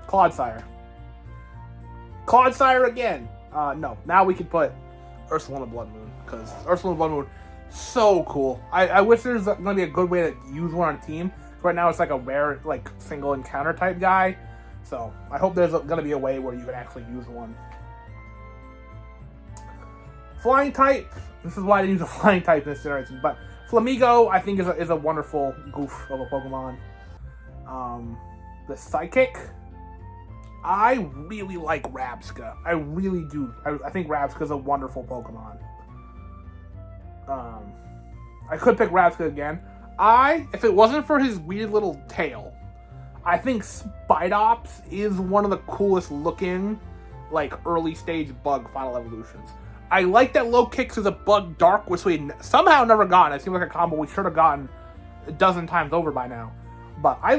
Clodsire. Clodsire again. No, now we could put Ursaluna Bloodmoon, because Ursaluna Bloodmoon, so cool. I wish there's gonna be a good way to use one on a team. Right now it's like a rare, like, single encounter type guy. So I hope there's gonna be a way where you can actually use one. Flying type. This is why I didn't use a flying type in this generation, but Flamigo, I think, is a wonderful goof of a Pokemon. The Psychic, I really like Rabsca. I really do. I think Rabsca is a wonderful Pokemon. I could pick Rabsca again. If it wasn't for his weird little tail, I think Spidops is one of the coolest looking, like, early stage bug final evolutions. I like that Low Kicks is a bug dark, which we somehow never gotten. It seems like a combo we should have gotten a dozen times over by now. But I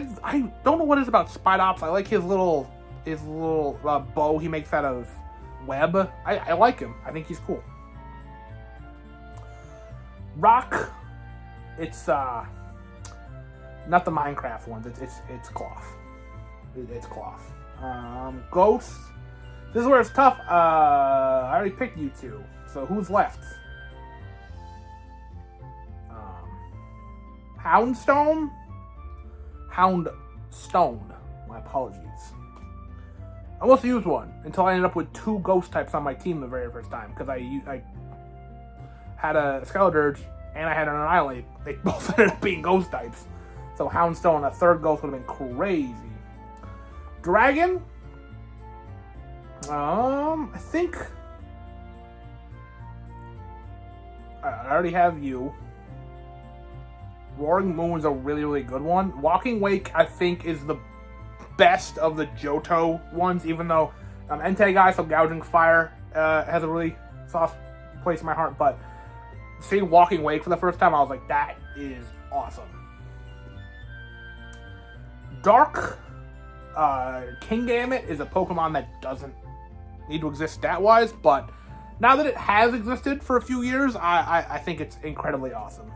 don't know what it is about Spidops. I like his little bow he makes out of web. I like him. I think he's cool. Rock, it's not the Minecraft ones. It's cloth. It's cloth. Ghost. This is where it's tough. I already picked you two. So who's left? Houndstone? Houndstone. My apologies. I almost used one until I ended up with two ghost types on my team the very first time, because I had a Skeledirge and I had an Annihilate. They both ended up being ghost types. So Houndstone, a third ghost, would have been crazy. Dragon? I think I already have you. Roaring Moon's a really, really good one. Walking Wake, I think, is the best of the Johto ones, even though I'm Entei guy, so Gouging Fire has a really soft place in my heart. But seeing Walking Wake for the first time, I was like, that is awesome. Dark, Kingambit is a Pokemon that doesn't need to exist stat-wise, but now that it has existed for a few years, I think it's incredibly awesome.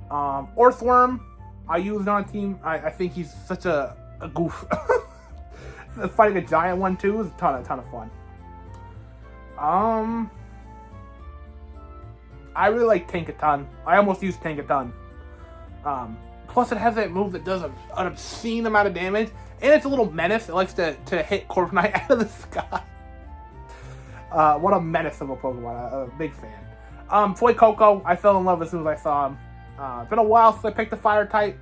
Orthworm, I used on a team. I think he's such a goof. Fighting a giant one too is a ton of fun. I really like Tinkaton. I almost used Tinkaton. Plus it has that move that does an obscene amount of damage, and it's a little menace. It likes to hit Corviknight out of the sky. What a menace of a Pokemon. I'm a big fan. Toy Coco, I fell in love as soon as I saw him. It's been a while since I picked the fire type.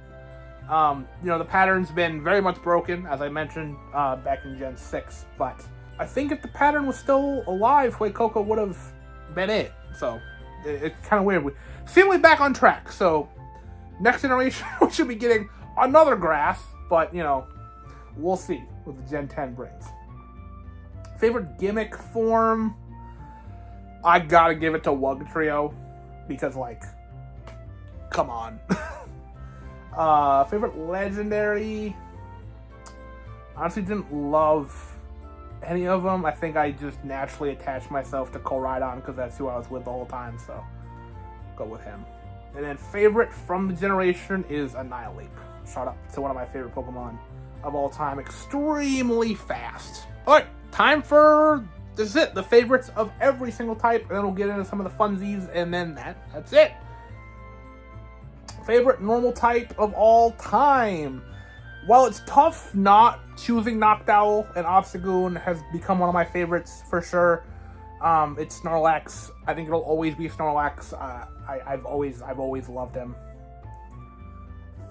The pattern's been very much broken, as I mentioned back in Gen 6, but I think if the pattern was still alive, Toy Coco would have been it. So it's kind of weird. We're seemingly back on track, so next generation we should be getting another grass, but we'll see what the Gen 10 brings. Favorite gimmick form? I gotta give it to Wugtrio, because, like, come on. Favorite legendary? Honestly, didn't love any of them. I think I just naturally attached myself to Koraidon because that's who I was with the whole time, so go with him. And then favorite from the generation is Annihilate. Shout out to one of my favorite Pokemon of all time. Extremely fast. Alright, time for, this is it, the favorites of every single type, and then we'll get into some of the funsies, and then that's it. Favorite normal type of all time. While it's tough not choosing Noctowl, and Obstagoon has become one of my favorites for sure. It's Snorlax. I think it'll always be Snorlax. I've always loved him.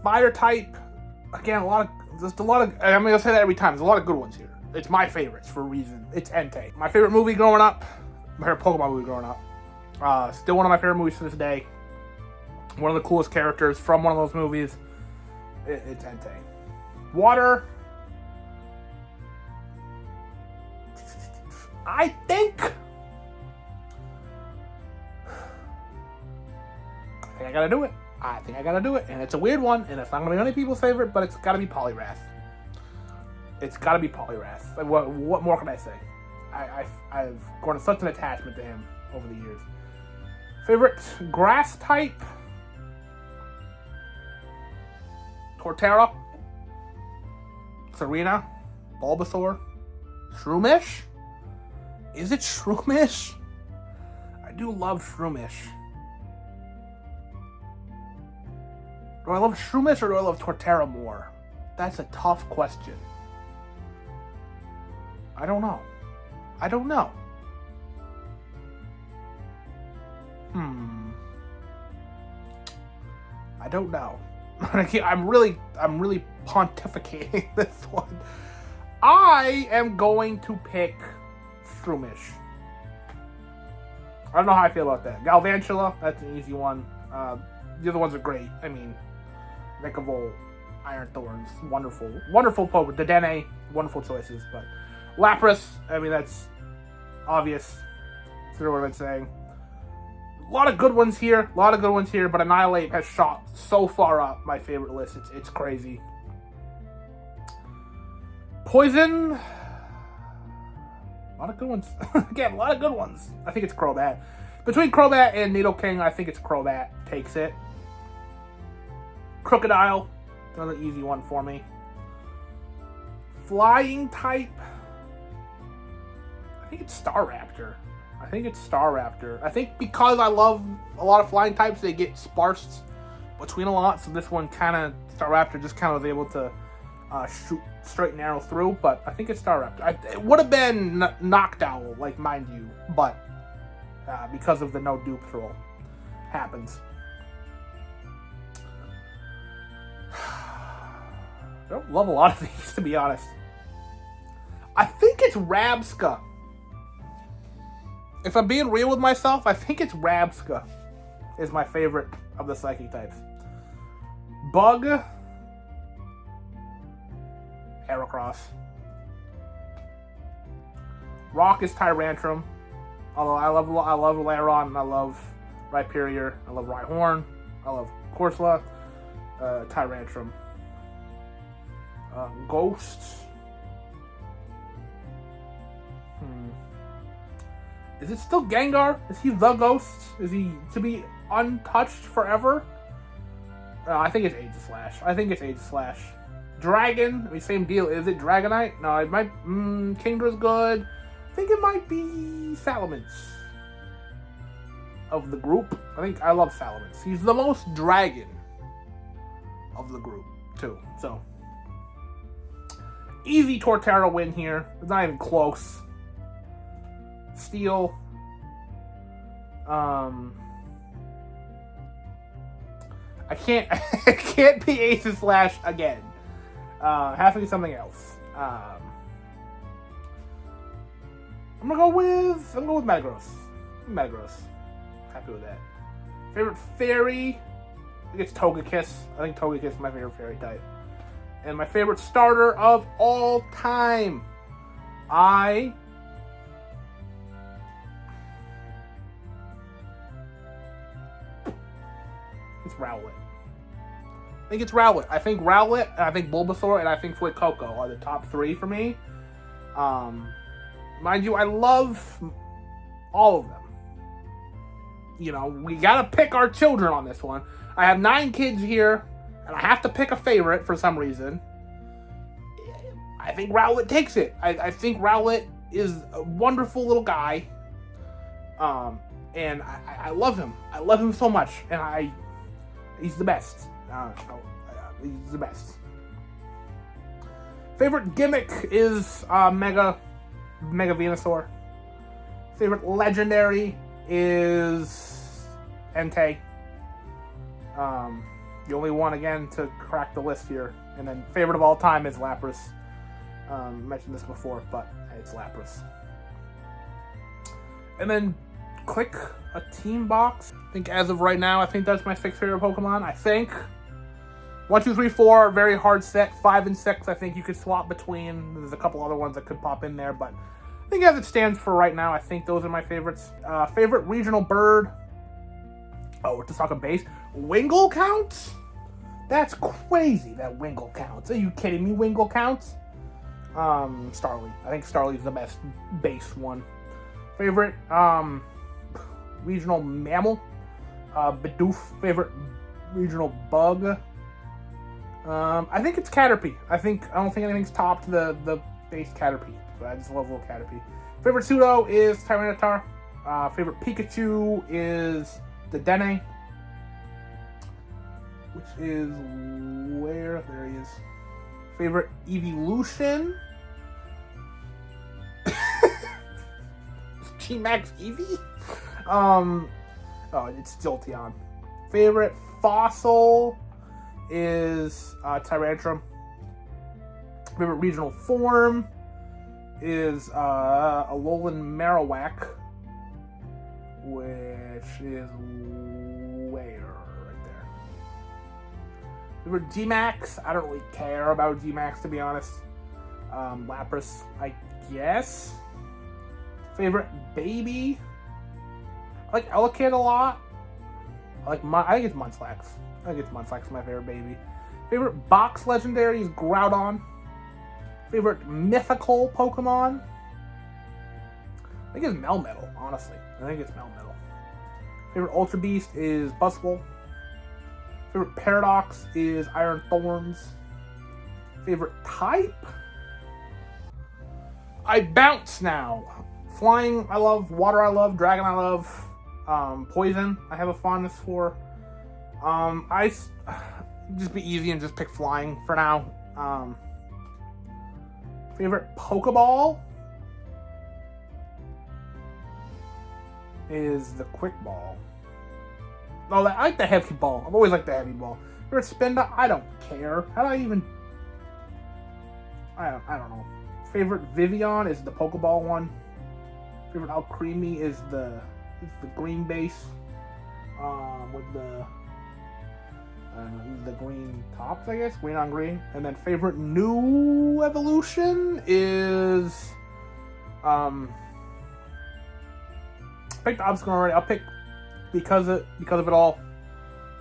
Fire type, again, I'm gonna say that every time. There's a lot of good ones here. It's my favorites for a reason. It's Entei. My favorite movie growing up, my favorite Pokemon movie growing up. Still one of my favorite movies to this day. One of the coolest characters from one of those movies. It's Entei. Water. I think I gotta do it. And it's a weird one, and it's not gonna be many people's favorite, but it's gotta be Poliwrath. What more can I say? I've grown such an attachment to him over the years. Favorite grass type? Torterra, Serena, Bulbasaur, Shroomish? Is it Shroomish? I do love Shroomish. Do I love Shroomish or do I love Torterra more? That's a tough question. I don't know. I don't know. I'm really pontificating this one. I am going to pick Shroomish. I don't know how I feel about that. Galvantula, that's an easy one. The other ones are great. I mean, Vikavolt, Iron Thorns, wonderful Pokemon. Dedenne, wonderful choices. But Lapras, I mean, that's obvious. That's what I've been saying. A lot of good ones here, but Annihilate has shot so far up my favorite list. It's crazy. Poison. A lot of good ones. Again, a lot of good ones. I think it's Crobat. Between Crobat and Nidoking, I think it's Crobat takes it. Crocodile, another easy one for me. Flying type. I think it's Staraptor. I think because I love a lot of flying types, they get sparsed between a lot. So this one kind of, Staraptor just kind of was able to shoot straight and arrow through. But I think it's Staraptor. It would have been Noctowl, like, mind you. But because of the no dupe rule, happens. I don't love a lot of these, to be honest. I think it's Rabska. If I'm being real with myself, I think it's Rabska is my favorite of the psychic types. Bug, Heracross. Rock is Tyrantrum. Although I love Lairon, I love Rhyperior, I love Rhyhorn, I love Corsola, Tyrantrum. Ghost. Is it still Gengar? Is he the Ghost? Is he to be untouched forever? I think it's Aegislash. Dragon, I mean, same deal. Is it Dragonite? No, it might. Kingdra's good. I think it might be Salamence of the group. I love Salamence. He's the most dragon of the group, too. So, easy Torterra win here. It's not even close. Steel. I can't be Aegislash again. Has to be something else. I'm gonna go with Metagross. Happy with that. Favorite fairy? I think it's Togekiss. I think Togekiss is my favorite fairy type. And my favorite starter of all time. It's Rowlet. I think it's Rowlet. I think Rowlet, and I think Bulbasaur, and I think Fuecoco are the top 3 for me. Mind you, I love all of them. You know, we gotta pick our children on this one. I have 9 kids here, and I have to pick a favorite for some reason. I think Rowlet takes it. I think Rowlet is a wonderful little guy. And I love him. I love him so much. And he's the best. He's the best. Favorite gimmick is Mega Venusaur. Favorite legendary is Entei. The only one, again, to crack the list here. And then favorite of all time is Lapras. Mentioned this before, but it's Lapras. And then click a team box. I think as of right now, I think that's my 6 favorite Pokemon. I think 1, 2, 3, 4, very hard set. 5 and 6, I think you could swap between. There's a couple other ones that could pop in there, but I think as it stands for right now, I think those are my favorites. Favorite regional bird. Oh, we're just talking base. Wingull counts? That's crazy that Wingull counts. Are you kidding me? Wingull counts? Starly. I think Starly's the best base one. Favorite regional mammal. Bidoof. Favorite regional bug. I think it's Caterpie. I don't think anything's topped the base Caterpie. But I just love little Caterpie. Favorite pseudo is Tyranitar. Favorite Pikachu is the Dene. Which is where? There he is. Favorite evolution? G-Max Eevee? Oh, it's Jolteon. Favorite fossil is Tyrantrum. Favorite regional form is Alolan Marowak, which is where? Right there. Favorite G-Max? I don't really care about G-Max, to be honest. Lapras, I guess. Favorite baby? I like Elekid a lot. I think it's Munchlax. I think it's Munchlax, my favorite baby. Favorite box legendary is Groudon. Favorite mythical Pokemon? I think it's Melmetal, honestly. I think it's Melmetal. Favorite Ultra Beast is Buzzwole. Favorite Paradox is Iron Thorns. Favorite type? I bounce now. Flying, I love. Water, I love. Dragon, I love. Poison, I have a fondness for. I just be easy and just pick flying for now. Favorite Pokeball is the Quick Ball. Oh, I like the Heavy Ball. I've always liked the Heavy Ball. Favorite Spinda? I don't care. How do I even? I don't know. Favorite Vivian is the Pokeball one. Favorite Alcremie is the green base with the green tops, I guess, green on green. And then favorite new evolution is picked Obstacle already. I'll pick because of it all.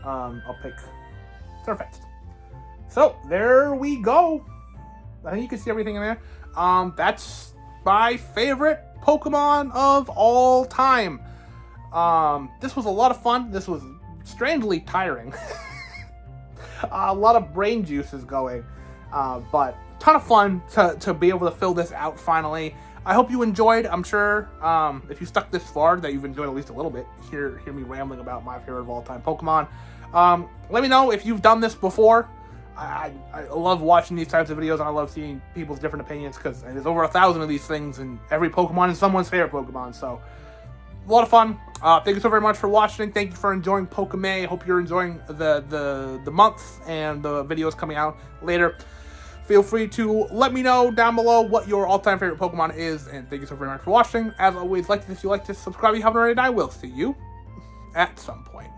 I'll pick Surfetched. So there we go. I think you can see everything in there. That's my favorite Pokemon of all time. This was a lot of fun. This was strangely tiring. A lot of brain juices going, but a ton of fun to be able to fill this out finally. I hope you enjoyed. I'm sure if you stuck this far that you've enjoyed at least a little bit. Hear me rambling about my favorite of all time Pokemon. Let me know if you've done this before. I love watching these types of videos, and I love seeing people's different opinions because there's over 1,000 of these things, and every Pokemon is someone's favorite Pokemon. So a lot of fun. Thank you so very much for watching. Thank you for enjoying PokéMay. Hope you're enjoying the month and the videos coming out later. Feel free to let me know down below what your all-time favorite Pokemon is, and thank you so very much for watching. As always, like this if you like this, subscribe if you haven't already, and I will see you at some point.